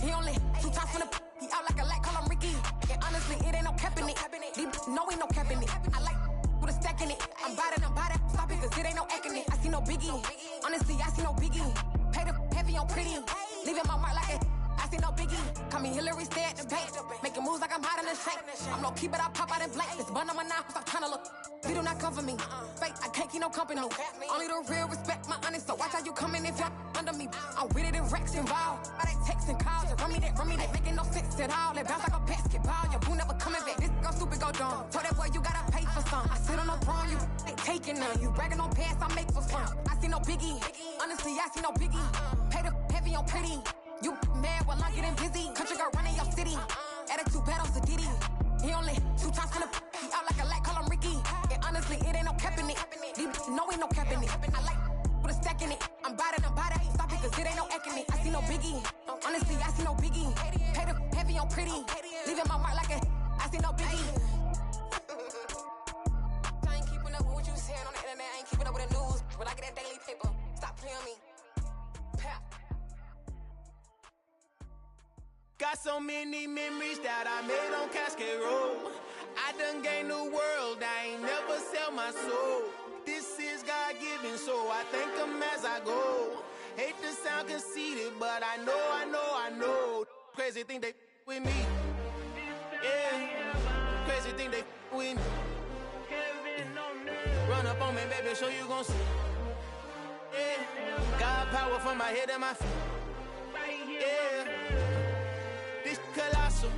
He only 2 times from the he out like a lack, call him Ricky. And honestly, it ain't no cap in it. These no ain't no cap in it. I like with a stack in it. I'm bad. Stop it cause it ain't no eck in it. I see no biggie. Honestly, I see no biggie. Pay the heavy on pretty. Leaving my mark like a I see no biggie. Call me Hillary, stay at the bank. Making moves like I'm hot in the shank. I'm low key, but I pop out in blank. This bun on my knife, I'm tryna look. You do not cover me. Fake, I can't keep no company. Only the real respect my honest. So watch how you coming if y'all under me. I'm with it in Rex involved. All that text and calls, run me that making no sense at all. They bounce like a basketball. Your boo never coming back. This go stupid, go dumb. Told that boy you gotta pay for some. I sit on no throne, you ain't taking none. You bragging on past, I make for fun. I see no biggie. Honestly, I see no biggie. Pay the heavy on pretty. You mad while I'm getting busy. Country girl running your city. Attitude bad on Diddy. He only 2 times from the he out like a lack, call him Ricky. And honestly, it ain't no cap in it. These no ain't no cap in it. I like with a stack in it. I'm bad. Stop it cause it ain't no eck in it. I see no biggie. Honestly, I see no biggie. Pay the heavy on pretty. Leaving my mark like a I see no biggie. I ain't keeping up with what you saying on the internet. I ain't keeping up with the news. But I get that daily paper. Stop playing me. Got so many memories that I made on Cascade Road. I done gained the world, I ain't never sell my soul. This is God-given, so I thank him as I go. Hate to sound conceited, but I know. Crazy thing they with me. Yeah, crazy thing they with me. Run up on me, baby, show you gon' see. Yeah, God power from my head and my feet. Yeah, this colossal.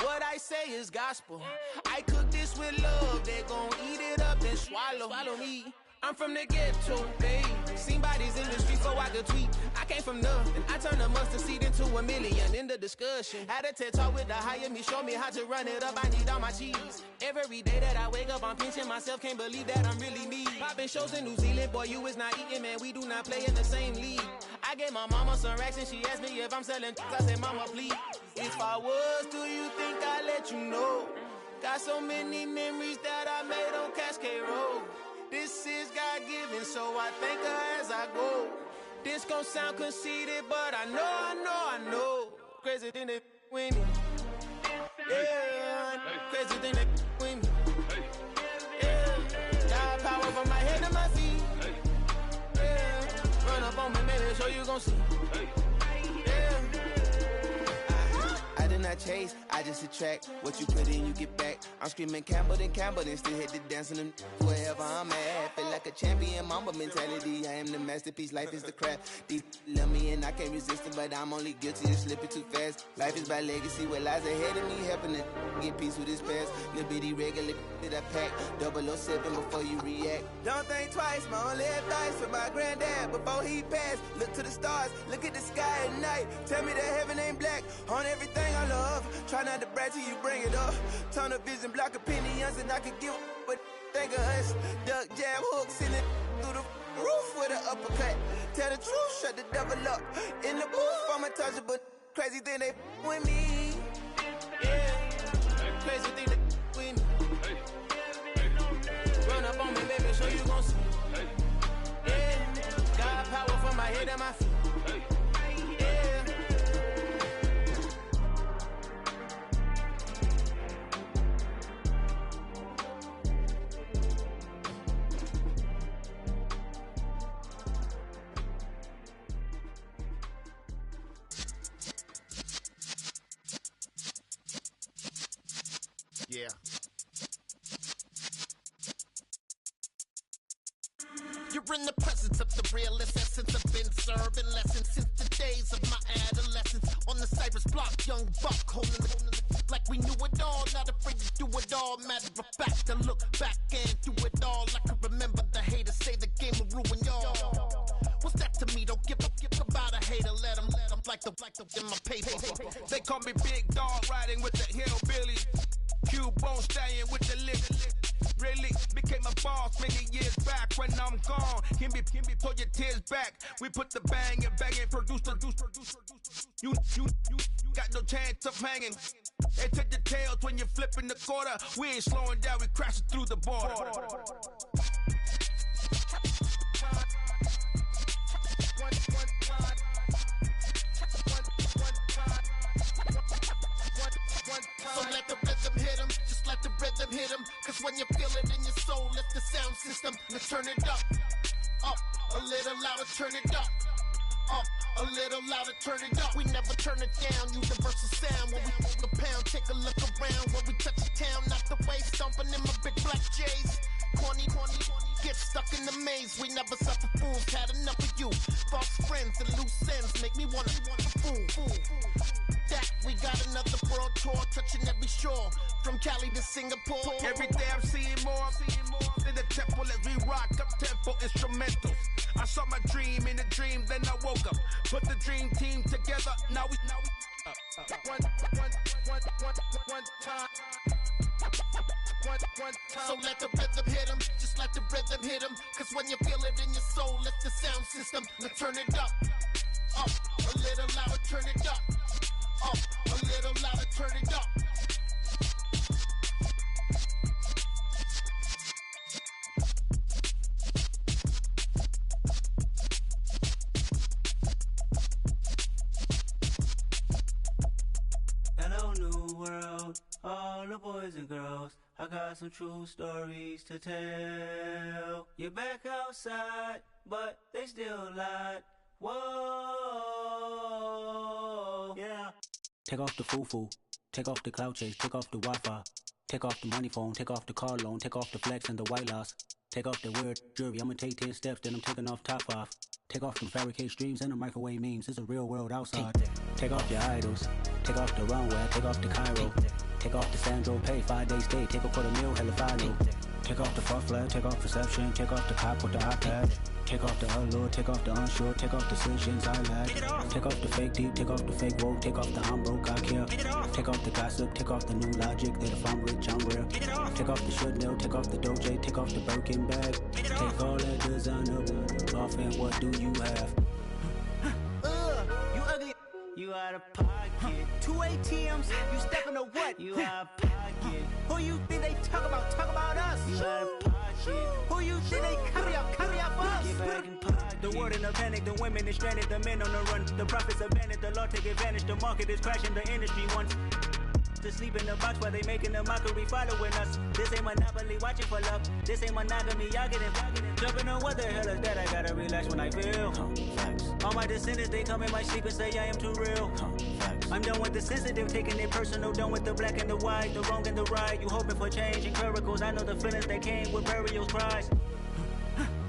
What I say is gospel. I cook this with love. They gon' eat it up and swallow me. I'm from the ghetto, babe. Seen bodies in the street so I could tweet. I came from nothing. I turned a mustard seed into $1 million in the discussion. Had a TED talk with the hire me, show me how to run it up. I need all my cheese. Every day that I wake up, I'm pinching myself. Can't believe that I'm really me. Popping shows in New Zealand, boy, you is not eating, man. We do not play in the same league. I gave my mama some racks and she asked me if I'm selling. I said, mama, please. If I was, do you think I'd let you know? Got so many memories that I made on Cascade Road. This is God-given, so I thank her as I go. This gon' sound conceited, but I know. Crazy thing they with me. Yeah, crazy thing they with me. Yeah, God power from my head to my feet. Yeah, run up on me, baby, so you gon' see. Yeah. I did not chase, I just attract. What you put in, you get back. I'm screaming Campbell, then still hit the dancing and wherever I'm at. Feel like a champion, mamba mentality. I am the masterpiece, life is the craft. Deep love me and I can't resist it, but I'm only guilty of slipping too fast. Life is by legacy, what lies ahead of me, helping to get peace with this past. Little bitty regular that I pack, 007 before you react. Don't think twice, my only advice for my granddad before he passed. Look to the stars, look at the sky at night. Tell me that heaven ain't black on everything I love. Try not to brag till you bring it up. Tunnel vision, block opinions, and I can give what think of us. Duck, jab, hooks in it through the roof with an uppercut. Tell the truth, shut the devil up. In the booth, I'm untouchable. Crazy thing they with me. Yeah, crazy thing they with me. Run up on me, baby, so you gon' see. Yeah, God power from my head and my feet. Yeah. Yeah. You're in the presence of the realest essence. I've been serving lessons since the days of my adolescence. On the Cypress block, young buck holding the like we knew it all. Not afraid to do it all. Matter of fact, to look back and do it all. I can remember the haters say the game will ruin y'all. What's that to me? Don't give about a hater. Let them like the in my paper. They call me Big Dog, riding with the hillbillies. Q-Bone stallion with the lip. Really became a boss many years back. When I'm gone, can be pull your tears back. We put the bang and produce. You got no chance of hanging. They take the tails when you're flipping the quarter. We ain't slowing down, we crashing through the border. So let the rhythm hit him, just let the rhythm hit him. Cause when you feel it in your soul, lift the sound system. Now turn it up, a little louder, turn it up, a little louder, turn it up. We never turn it down, universal sound. When we move the pound, take a look around. When we touch the town, not the way, stomping in my big black J's. Corny, get stuck in the maze. We never suffer fools, had enough of you. False friends and loose ends make me wanna fool. That we got another world tour, touching every shore, from Cali to Singapore. Every day I'm seeing more in the temple as we rock up tempo instrumentals. I saw my dream in a dream, then I woke up. Put the dream team together, now we one time. So let the rhythm hit him, just let the rhythm hit him. Cause when you feel it in your soul, lift the sound system. Now turn it up, a little louder, turn it up, a little louder, turn it up. the boys and girls, I got some true stories to tell. You're back outside, but they still lied. Whoa, yeah. Take off the foo-foo, take off the cloud chase, take off the Wi-Fi. Take off the money phone, take off the car loan, take off the flex and the white loss. Take off the weird jewelry, I'ma take 10 steps, then I'm taking off top off. Take off them fabricated streams and the microwave memes, it's a real world outside. Take off your idols, take off the runway, take off the Cairo. Take off the Sandro Pay, 5-day stay, take a $250,000, hella final. Take off the far flag, take off perception, take off the cop with the iPad. Take off the allure, take off the unsure, take off decisions I lack. Take off the fake deep, take off the fake woke, take off the I'm broke, I care. Take off the gossip, take off the new logic that if I'm rich, I'm rare. Take off the Chanel, take off the Doja, take off the Birkin bag. Take all that designer off and what do you have? You ugly. You out of pocket. 2 ATMs, you stepping to what? You out of pocket. Who you think they talk about? Talk about us. You out of pocket. Who you think they carry up for us? Get back in pocket. The world in a panic, the women is stranded, the men on the run. The profits abandoned, the law take advantage. The market is crashing, the industry wants to sleep in the box while they making a mockery following us. This ain't Monopoly, watching for love. This ain't monogamy, y'all getting jumping on what the hell is that? I gotta relax when I feel. All my descendants, they come in my sleep and say I am too real. I'm done with the sensitive, taking it personal. Done with the black and the white, the wrong and the right. You hoping for change and miracles. I know the feelings that came with burial cries.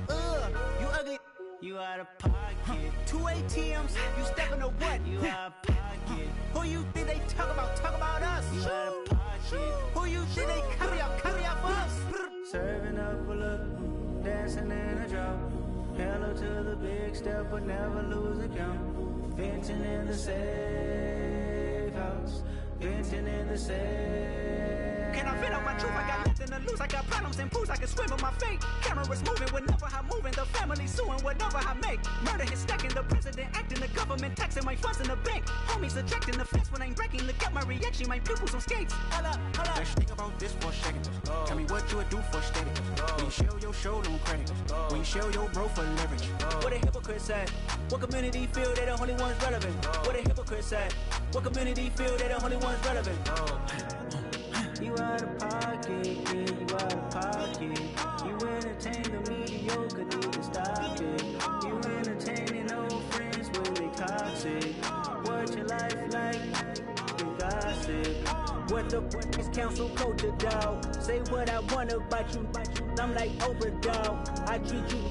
You ugly. You out of pocket. 2 ATMs, you stepping to what? You out of pocket. Who you think they talk about? Talk about us. You out of pocket. Who you think they carry up for us? Serving up a look, dancing in a drop. Hello to the big step, but never lose a count. Venting in the safe house. Venting in the safe. Can I vent out my truth? I got nothing to lose. I got problems and pools. I can swim with my fate. Cameras moving whenever I'm moving. The family suing whatever I make. Murder is stacking. The president acting. The government taxing my funds in the bank. Homies ejecting the fence when I'm breaking. Look at my reaction. My pupils on skates. Hold up. Let's think about this for a second. Tell me what you would do for steady. When you show your show, no credit. When you show your bro for leverage. What a hypocrite said. What community feel they the only ones relevant? What a hypocrite said. What community feel they the only ones relevant? You out of pocket, yeah, you out of pocket. You entertain the mediocre, need to stop it. You entertaining old friends when they toxic. What your life like? You gossip. What the is council code to dog? Say what I want about you. I'm like Oprah dog. I treat you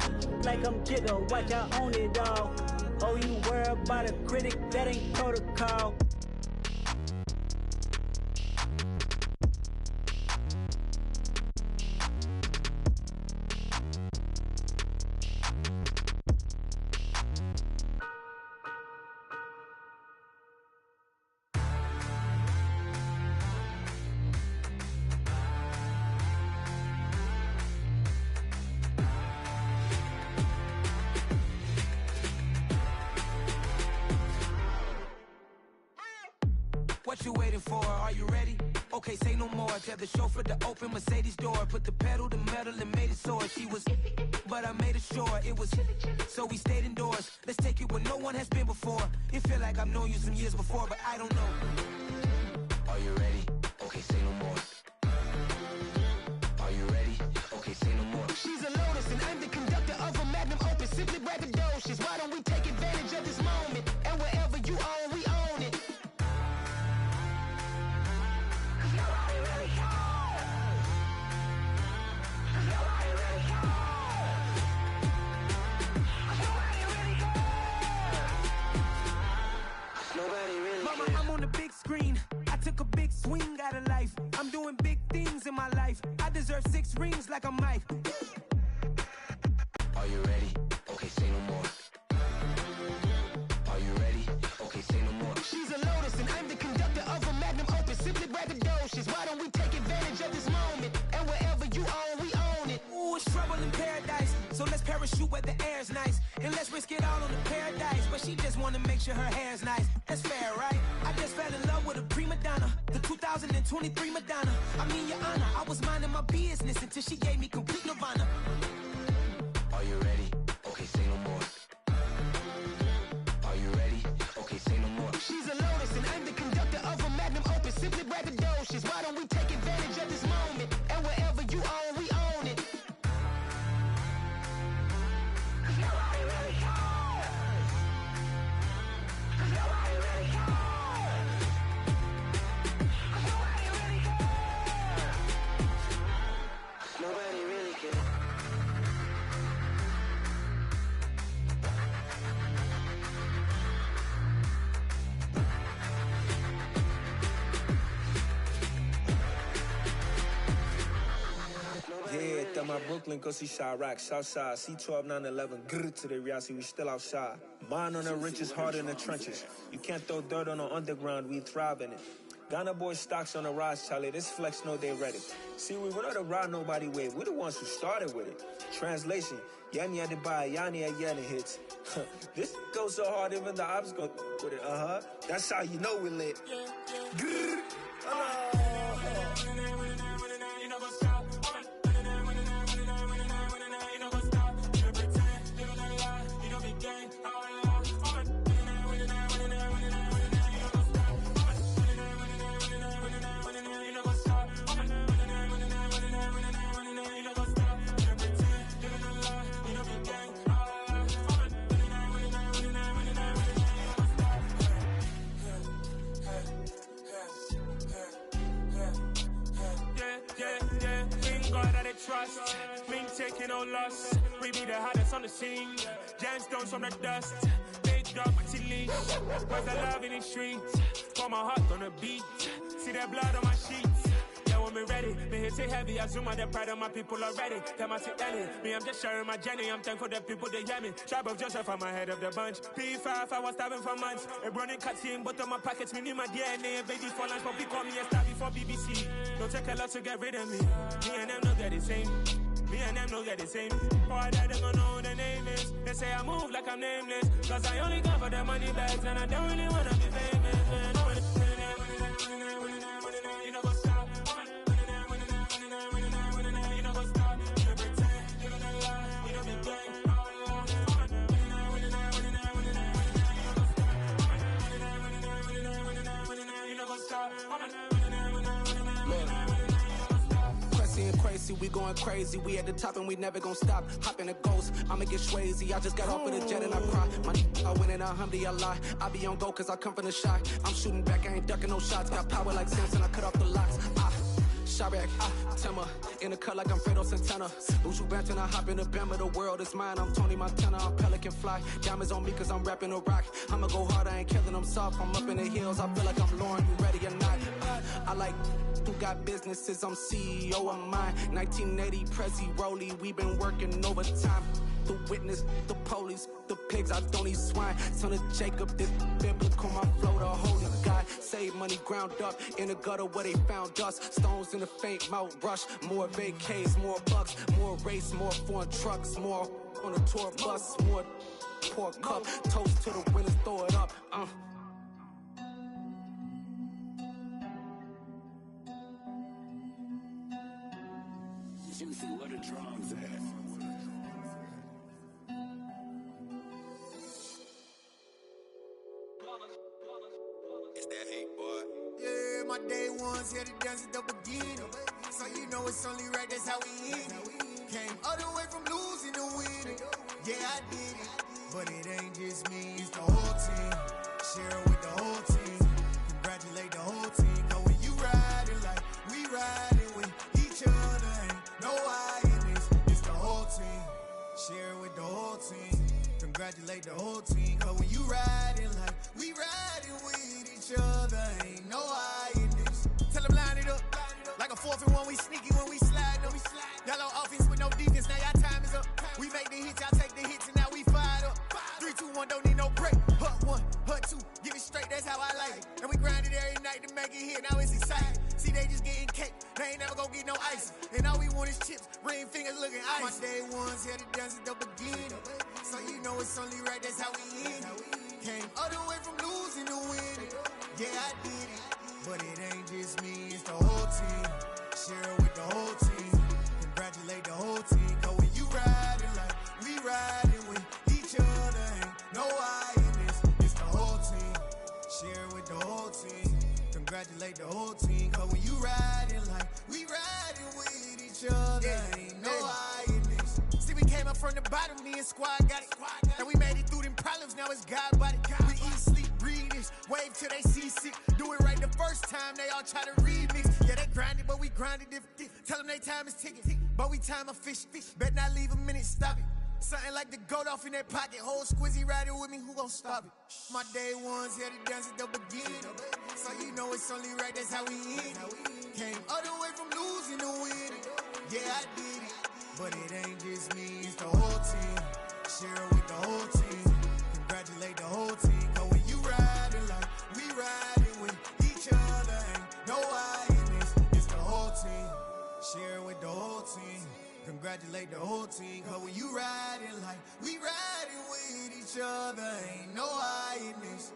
like I'm Jigga. Watch I own it all. Oh, you worry about a critic? That ain't protocol. What you waiting for? Are you ready? Okay, say no more. Tell the chauffeur to open Mercedes door. Put the pedal to metal and made it soar. She was, but I made it sure it was. So we stayed indoors. Let's take it where no one has been before. It feel like I've known you some years before, but I don't know. Are you ready? Okay, say no more. Are you ready? Okay, say no more. She's a Lotus and I'm the conductor of a Magnum Opus. Simply braggadocious. Why don't we take advantage of this moment? And wherever you own, we own it. Mama, I'm on the big screen. I took a big swing out of life. I'm doing big things in my life. I deserve 6 rings like a Mike. Are you ready? Okay, say no more. Are you ready? Okay, say no more. She's a Lotus and I'm the conductor of a Magnum Opus. Simply braggadocious. Why don't we take advantage of this moment? And wherever you own, we own it. Ooh, it's trouble in paradise. So let's parachute where the air's nice. And let's risk it all on the paradise. But she just wanna make sure her hair's nice. That's fair, right? I just fell in love with a prima donna. The 2023 Madonna. I mean, your honor, I was minding my business until she gave me complete nirvana. Are you ready? Okay, say no more. Are you ready? She's a Lotus and I'm the conductor of a Magnum Opus. Simply braggadocious. Why don't we take advantage my Brooklyn, go see Chirac, Southside, C12, 911, grrr to the Riasi, we still outside. Mine on the riches, hard in the trenches. You can't throw dirt on the underground, we thrive in it. Ghana boys stocks on the rise, Charlie. This flex know they ready. See, we were not to ride nobody with. We're the ones who started with it. Translation: Yanni had to buy, Yanni had Yanni hits. This goes so hard, even the ops go with it. That's how you know we lit. Grrr. Trust, mean taking no loss. We be the hottest on the scene. Gemstones from the dust. Big dog, pretty leash. Where's the love in the streets? Got my heart on the beat. See that blood on my sheets. Yeah, when we ready, me hit it heavy. I zoom out the pride of my people already. Them I see Ellie. Me, I'm just sharing my journey. I'm thankful that people they hear me. Tribe of Joseph, I'm ahead of the bunch. P5, I was starving for months. A running cutscene, but on my pockets, me need my DNA. Baby for lunch, but we call me a star before BBC. Don't take a lot to get rid of me. Me and them don't get the same. Me and them don't get the same. Boy, that they don't know who the name is. They say I move like I'm nameless. Cause I only come for the money bags and I don't really wanna be famous, man. You know, go stop. You know, go stop. You pretend. You don't lie. You don't be gay. You know, go stop. Crazy, we going crazy. We at the top and we never gonna stop. Hop in a ghost, I'ma get swayzy. I just got off of the jet and I cry. My I went in a Humvee, I lie. I be on go cause I come from the shot. I'm shooting back, I ain't ducking no shots. Got power like Samson, I cut off the locks. Chirac, Tema, in the cut like I'm Fredo Santana. Buju Banton, I hop in the Bama, the world is mine. I'm Tony Montana, I'm Pelican Fly. Diamonds on me cause I'm rapping a rock. I'ma go hard, I ain't killing them soft. I'm up in the hills, I feel like I'm Lauren, you ready or not? I like who got businesses, I'm CEO of mine. 1980 Prezi Rolly, we been working overtime. The witness, the police, the pigs, I don't eat swine. Son of Jacob, this biblical, my flow, the holy God. Save money ground up in the gutter where they found us. Stones in the faint Mount Rush. More vacays, more bucks, more race, more foreign trucks, more on the tour bus, more pour cup. Toast to the winners, throw it up. Juicy, where the drums at? It's that hate, boy. Yeah, my day ones here to dance at the beginning. So you know it's only right, that's how we end it. Came all the way from losing to winning. Yeah, I did it. But it ain't just me, it's the whole team. Share it with the whole team. Congratulate the whole team. Cause when you riding like we riding with each other, ain't no I in this. It's the whole team. Share it with the whole team. Congratulate the whole team. Cause when you riding like we riding with each other, ain't no I in this. Tell them line it up. Like a 4th and 1, we sneaky when we slide them. Y'all on offense with no defense, now y'all time is up. We make the hits, y'all take the hits, and now we fired up. 3, 2, 1, don't need no break. Hut 1, hut 2, give it straight, that's how I like it. And we grind it every night to make it hit, now it's exciting. See, they just getting cake, they ain't never gonna get no ice. And all we want is chips, ring fingers looking ice. My day ones here to dance at the beginning. So you know it's only right, that's how we end it. Came all the way from losing to winning. Yeah, I did it. But it ain't just me, it's the whole team. Share it with the whole team. Congratulate the whole team. Cause when you riding like we riding with each other, ain't no I in this. It's the whole team. Share it with the whole team. Congratulate the whole team. Cause when you riding like we riding with each other, ain't no I in this. See, we came up from the bottom, me and squad got it. And we made it through them problems, now it's God body. We eat, sleep, breathe this, wave till they see sick. Do it right the first time, they all try to remix. Yeah, they grinded, but we grinded different. Tell them they time is ticking, but we time a fish. Bet not leave a minute, stop it. Something like the goat off in that pocket. Whole squizzy riding with me, who gon' stop it? My day ones here to dance at the beginning. So you know it's only right, that's how we end it. Came all the way from losing to winning. Yeah, I did it. But it ain't just me, it's the whole team. Share it with the whole team. Congratulate the whole team. Cause when you riding like we riding with each other, ain't no I in this. It's the whole team. Share it with the whole team. Congratulate the whole team. Cause when you riding like we riding with each other, ain't no I in this.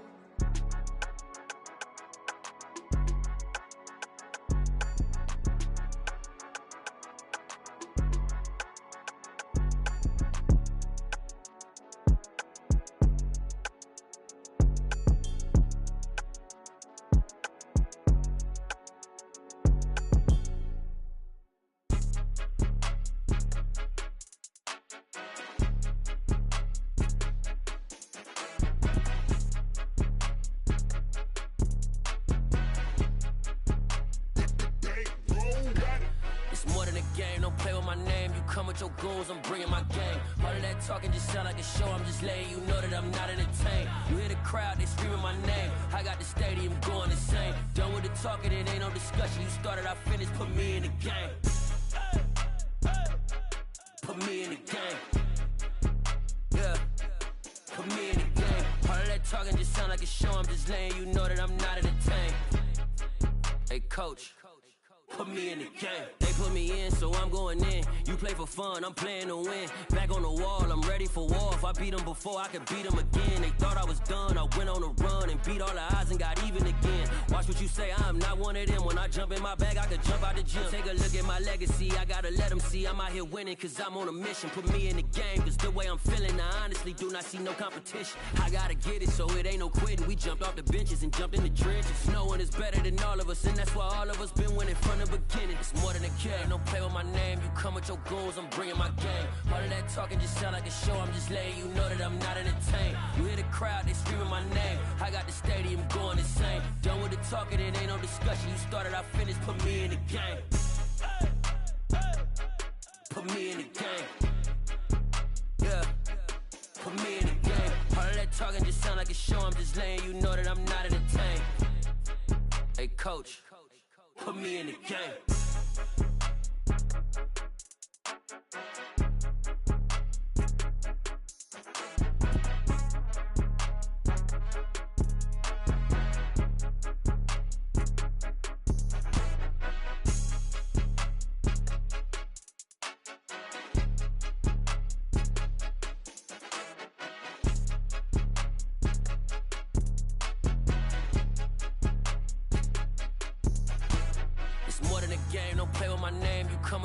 Your goons, I'm bringing my gang. All of that talking just sound like a show. I'm just letting you know that I'm not entertained. You hear the crowd, they screaming my name. I got the stadium going insane. Done with the talking, it ain't no discussion. You started, I finished, put me in the game. Put me in the game. Yeah, put me in the game. All of that talking just sound like a show. I'm just letting you know that I'm not entertained. Hey, coach, put me in the game. They put me in, so I'm going in. You play for fun, I'm playing to win. Back on the wall, I'm ready for war. If I beat them before, I could beat them again. They thought I was done, I went on a run and beat all the odds and got even again. Watch what you say, I'm not one of them. When I jump in my bag, I could jump out the gym. Take a look at my legacy, I gotta let them see I'm out here winning, cause I'm on a mission. Put me in the game, cause the way I'm feeling, I honestly do not see no competition. I gotta get it, so it ain't no quitting. We jumped off the benches and jumped in the trenches. No one is better than all of us, and that's why all of us been winning from the beginning. It's more than a game, don't play with my name. You come with your goons, I'm bringing my game. All of that talking just sound like a show. I'm just letting you know that I'm not entertained. You hear the crowd, they screaming my name. I got the stadium going insane. Done with the talking, it ain't no discussion. You started, I finished, put me in the game. Put me in the game. Yeah, put me in the game. All of that talking just sound like a show. I'm just letting you know that I'm not entertained. Hey, coach, put me in the game.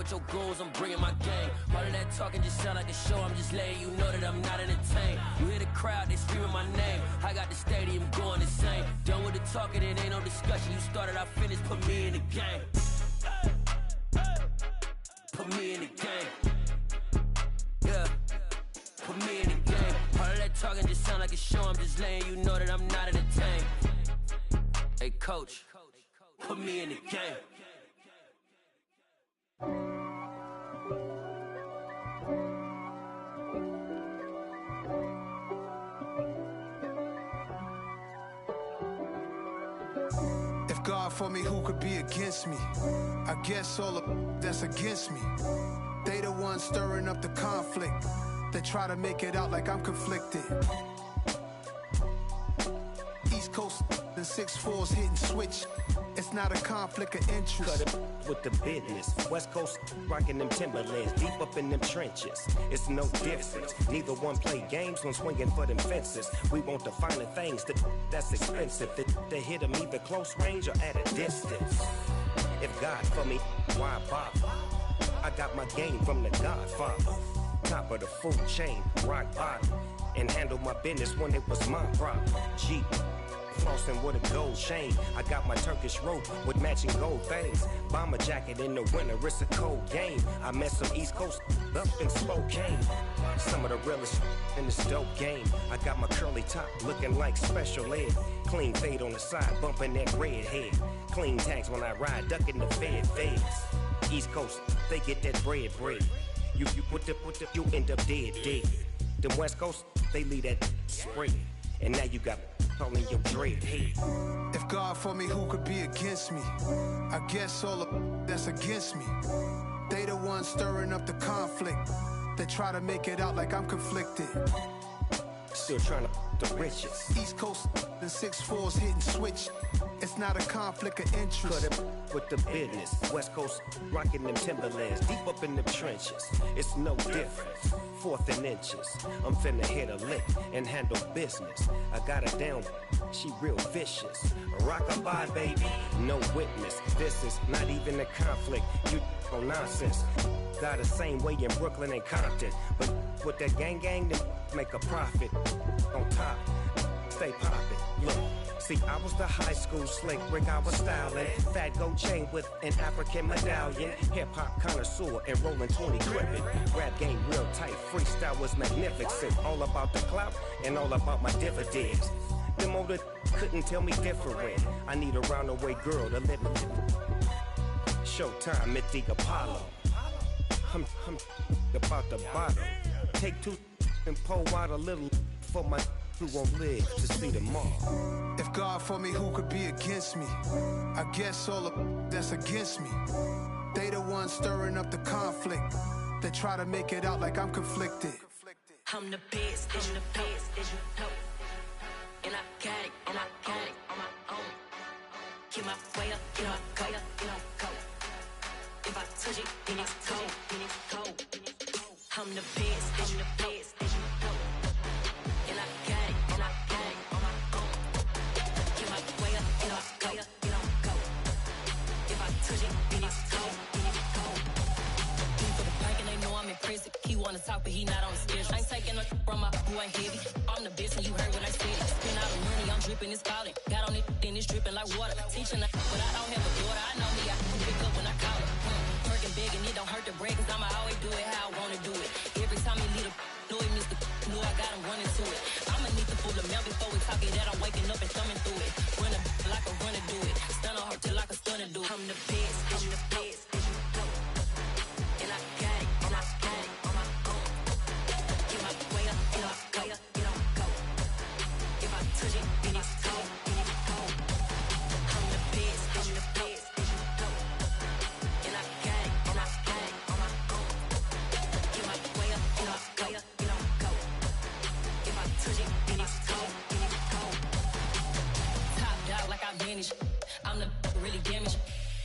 Your goons, I'm bringing my game. All of that talking just sound like a show. I'm just letting you know that I'm not entertained. You hear the crowd, they screaming my name. I got the stadium going insane. Done with the talking, it ain't no discussion. You started, I finished, put me in the game. Put me in the game. Yeah, put me in the game. All of that talking just sound like a show. I'm just letting you know that I'm not entertained. Hey, coach, put me in the game. If God for me, who could be against me? I guess all of that's against me. They the ones stirring up the conflict. They try to make it out like I'm conflicted. East Coast and 6'4's hitting switch. It's not a conflict of interest. Cut it with the business. West Coast rocking them Timberlands, deep up in them trenches. It's no difference. Neither one play games when swinging for them fences. We want the finer things that's expensive. That hit them either close range or at a distance. If God for me, why bother? I got my game from the Godfather. Top of the food chain, rock bottom. And handle my business when it was my problem. Jeep. Flossing with a gold chain. I got my Turkish rope with matching gold things. Bomber jacket in the winter, it's a cold game. I met some East Coast up in Spokane. Some of the realest in this dope game. I got my curly top looking like special ed. Clean fade on the side, bumping that red head. Clean tags when I ride, ducking the feds. East Coast, they get that bread. You end up dead. Them West Coast, they leave that spray. And now you got calling your dread head. If God for me, who could be against me? I guess all the that's against me. They the ones stirring up the conflict. They try to make it out like I'm conflicted. Still trying to the riches. East Coast and 6'4's hitting switch. It's not a conflict of interest. Cut it with the business. West Coast rocking them Timberlands. Deep up in the trenches. It's no different. 4th and inches. I'm finna hit a lick and handle business. I got her down. She real vicious. Rockabye, baby. No witness. This is not even a conflict. You on nonsense. Got the same way in Brooklyn and Compton. But with that gang, then make a profit. On top, stay poppin'. Look, see, I was the high school slick Rick, I was styling. Fat gold chain with an African medallion. Hip-hop connoisseur and rolling 20 gripping. Rap game real tight, freestyle was magnificent. All about the clout and all about my dividends. Them older couldn't tell me different. I need a roundaway girl to live with. Showtime at the Apollo. I'm about the bottle. Take 2 and pour out a little for my who won't live to see tomorrow. If God for me, who could be against me? I guess all the that's against me. They the ones stirring up the conflict. They try to make it out like I'm conflicted. I'm the best, I'm the best, as you know. And I got it, and I got it on my own. Get my way up, get my go, get my go. If I touch it, then it's cold, then it's cold. I'm the best, I'm the best, as you know. And I got it, and I got it on my own. Get my way up, get my go, get my go. If I touch it, then it's cold, then it's cold. He for the plank and they know I'm in prison. He wanna talk, but he not on the schedule. I ain't taking no from my boy heavy. I'm the best and you heard what I said. Spend all the money, I'm dripping, it's falling. Got on it, then it's dripping like water. Teaching her, but I don't have a daughter. I know me, I can pick up when I call her. Working big and it don't hurt to break, cause I'ma always do it how I wanna do it. Every time he lead a know he missed the know I got him running to it. I'ma need the full amount before we talk it that I'm waking up and thumbing through it. Run a like a runner do it. Stun on her till like a stunner do it. I'm the best, I'm the best, as you know. And I got it, and I got it on my own. Get my way up, get my go, get on go. If I touch it, then it's cold, then it's cold. I'm the best, I'm the best, as you know. And I got it, and I got it on my own. Get my way up, get my go, get on go. If I touch it, then it's cold, then it's cold. Top dog like I vanished. I'm the really damaged.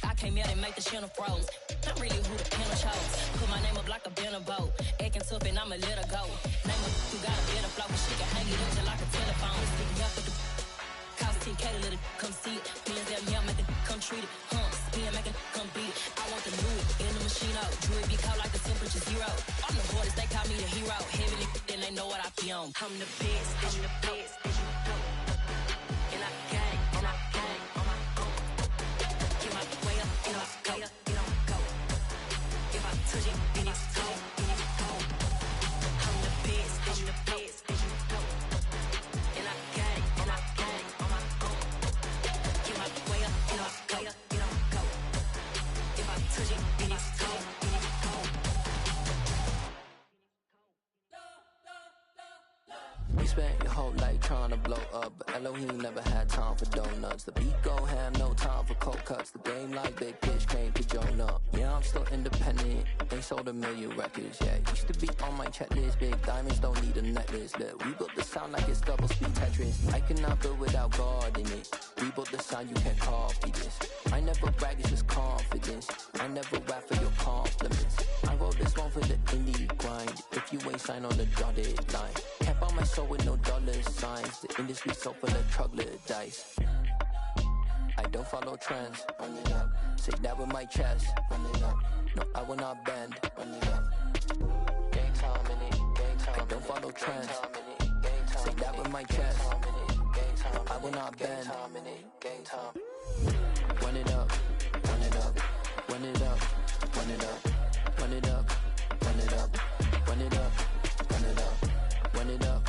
I came out and make the channel froze. I'm really who the panel chose. Put my name up like a banner boat. Acting tough and I'ma let her go. Name her who got a better flow. She can hang it up just like a telephone. Stick me up with the cost 10K to let it come see it. Millions that yeah, make it come treat it. Spin, make it come beat it. I want the new in the machine out. Jewelry be cold like the temperature 0. I'm the hardest, they call me the hero. Heavy then they know what I be on. I'm the best, I'm the best, as you know. And I got it, and I got it on my own. Get my way up, get my go, get on go. If I touch it, then it's cold, then it's cold. I'm the best, I'm the best, as you know. And I got it, and I got it on my own. Get my way up, get my go, get on go. If I touch it, then it's cold, then it's cold. You spent your whole life trying to blow up, but Elohim never had time for donuts. The beat go ham, no time for cold cuts. The game like Big Pitch came to join up. Yeah, I'm still independent, ain't sold 1 million records yet. Used to be on my checklist, big diamonds don't need a necklace. Look, we built the sound like it's double speed Tetris. I cannot build without God in it. We built the sound, you can't copy this. I never brag, it's just confidence. I never rap for your compliments. I wrote this one for the indie grind. If you ain't signed on the dotted line, can't buy my soul with no dollar signs. The industry so full of troglodytes. I don't follow trends. Run it up. Say that with my chest. Run it up. No, I will not bend. Run it up. Gang time in it. Gang time. I don't follow trends. Say that with my chest. No, I will not bend. Gang time. Run it up. Run it up. Run it up. Run it up. Run it up. Run it up. Run it up. Run it up. Run it up.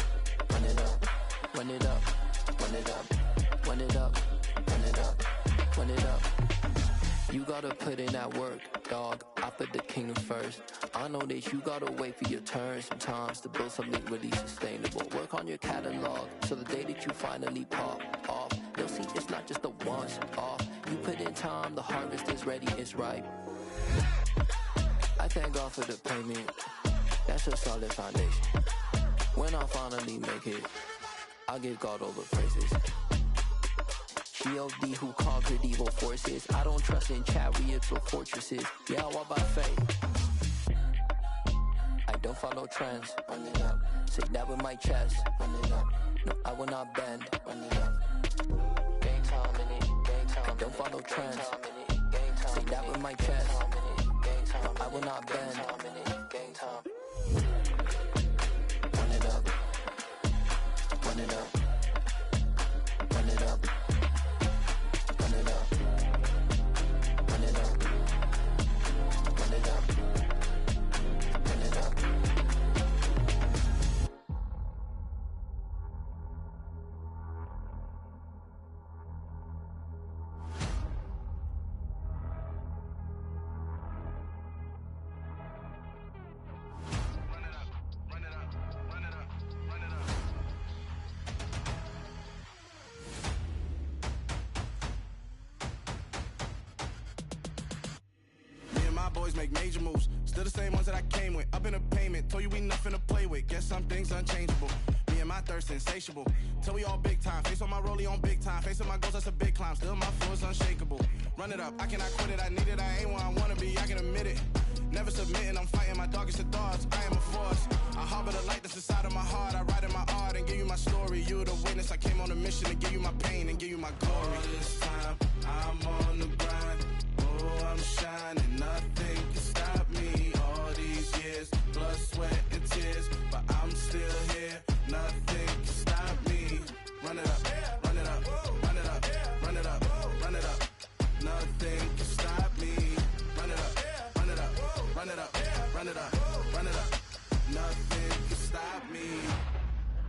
Run it up. Run it up. Run it up. Run it up. Run it up. Run it up. You gotta put in that work. dog, I put the kingdom first. I know that you gotta wait for your turn sometimes to build something really sustainable. Work on your catalog, so the day that you finally pop off, you'll see it's not just a once off. You put in time, the harvest is ready, it's ripe. I thank God for the payment, that's a solid foundation. When I finally make it, I give God all the praises. G.O.D. who conquered evil forces. I don't trust in chariots or fortresses. Yeah, I walk by faith. I don't follow trends. Say that with my chest. No, I will not bend. Gang time in it. I don't follow trends. Say that with my chest. No, I will not bend. Gang time. Run it up. Run it up. Run it up. Run it up. Run it up. Run it up. Run it up. Boys make major moves, still the same ones that I came with. Up in a payment, told you we nothing to play with. Guess some things unchangeable. Me and my thirst insatiable. Till we all big time. Face on my rollie on big time. Facing my goals, that's a big climb. Still my flow is unshakable. Run it up, I cannot quit it. I need it, I ain't where I wanna be. I can admit it. Never submitting, I'm fighting my darkest of thoughts. I am a force. I harbor the light that's inside of my heart. I write in my art and give you my story. You the witness. I came on a mission to give you my pain and give you my glory. All this time, I'm on the grind. Oh, I'm shining, nothing can stop me. All these years, blood, sweat, and tears, but I'm still here. Nothing can stop me. Run it up, run it up, run it up, run it up, run it up. Nothing can stop me. Run it up, run it up, run it up, run it up, run it up. Nothing can stop me.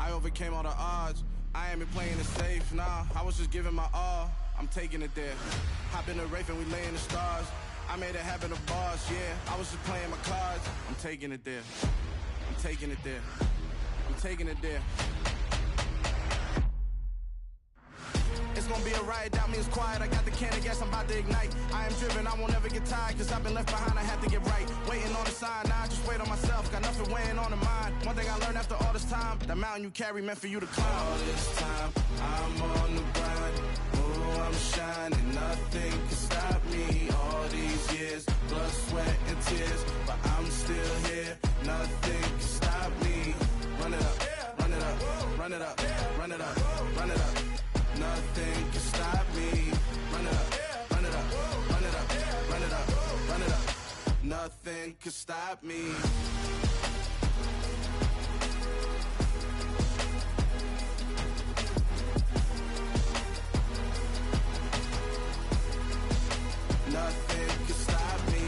I overcame all the odds. I ain't been playing it safe, nah. I was just giving my all. I'm taking it there. Hop in the Wraith and we lay in the stars. I made it happen to bars, yeah. I was just playing my cards. I'm taking it there. I'm taking it there. I'm taking it there. It's gonna be a riot, doubt me it's quiet. I got the can of gas, I'm about to ignite. I am driven, I won't ever get tired, cause I've been left behind, I have to get right. Waiting on the sign, now I just wait on myself. Got nothing weighing on the mind. One thing I learned after all this time, that mountain you carry meant for you to climb. All this time, I'm on the grind. Oh, I'm shining, nothing can stop me. All these years, blood, sweat, and tears, but I'm still here. Nothing can stop me. Run it up, run it up, run it up, run it up, run it up. Nothing can stop me. Run it up, run it up, run it up, run it up, run it up. Nothing can stop me. Nothing can stop me.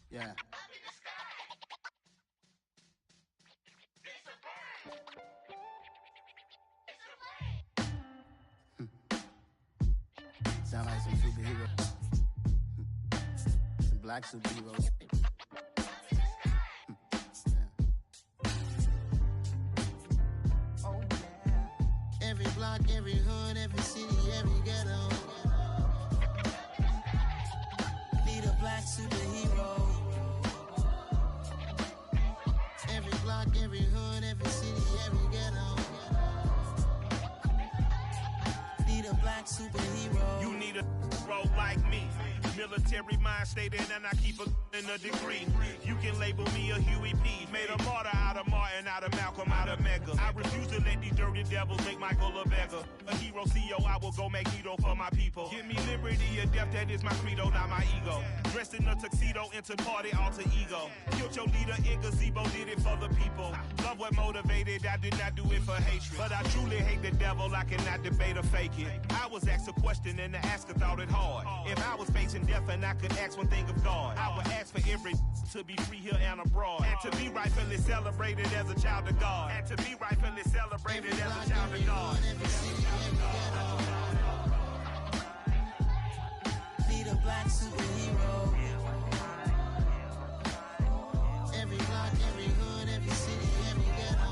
Yeah. Sound like some superheroes. Some black superheroes. Oh, yeah. Every block, every hood, every city, every ghetto. Need a black superhero. Every block, every hood, every city, every ghetto. Need a black superhero. You need a role like me. Military mind stated, and I keep in a degree. You can label me a Huey P. Made a martyr out of Martin, out of Malcolm, out of Mega. I refuse to let these dirty devils make Michael a beggar. A hero CEO, I will go Magneto for my people. Give me liberty or death, that is my credo, not my ego. Dressed in a tuxedo, into party, alter ego. Killed your leader in gazebo, did it for the people. Love what motivated, I did not do it for hatred. But I truly hate the devil, I cannot debate or fake it. I was asked a question and the asker thought it hard. If I was facing death and I could ask one thing of God. I would ask for every to be free here and abroad, and to be rightfully celebrated as a child of God, and to be rightfully celebrated as a child of God. Be the black superhero. Every block, every hood, every city, every ghetto.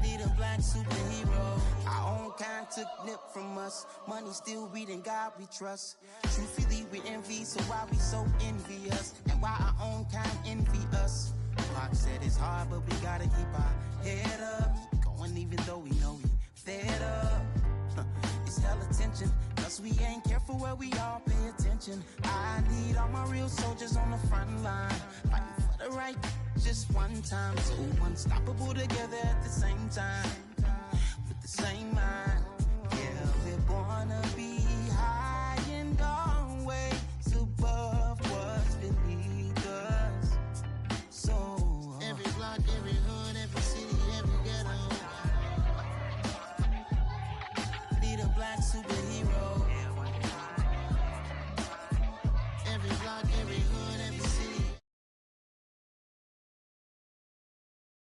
Be the black superhero. Our own kind took nip from us. Money still reading God we trust. Truthfully we envy, so why we so envious? And why our own kind envy us? Pac said it's hard, but we gotta keep our head up. Going even though we know we fed up. It's hella tension, cause we ain't careful where we all pay attention. I need all my real soldiers on the front line, fighting for the right just one time. So unstoppable together at the same time.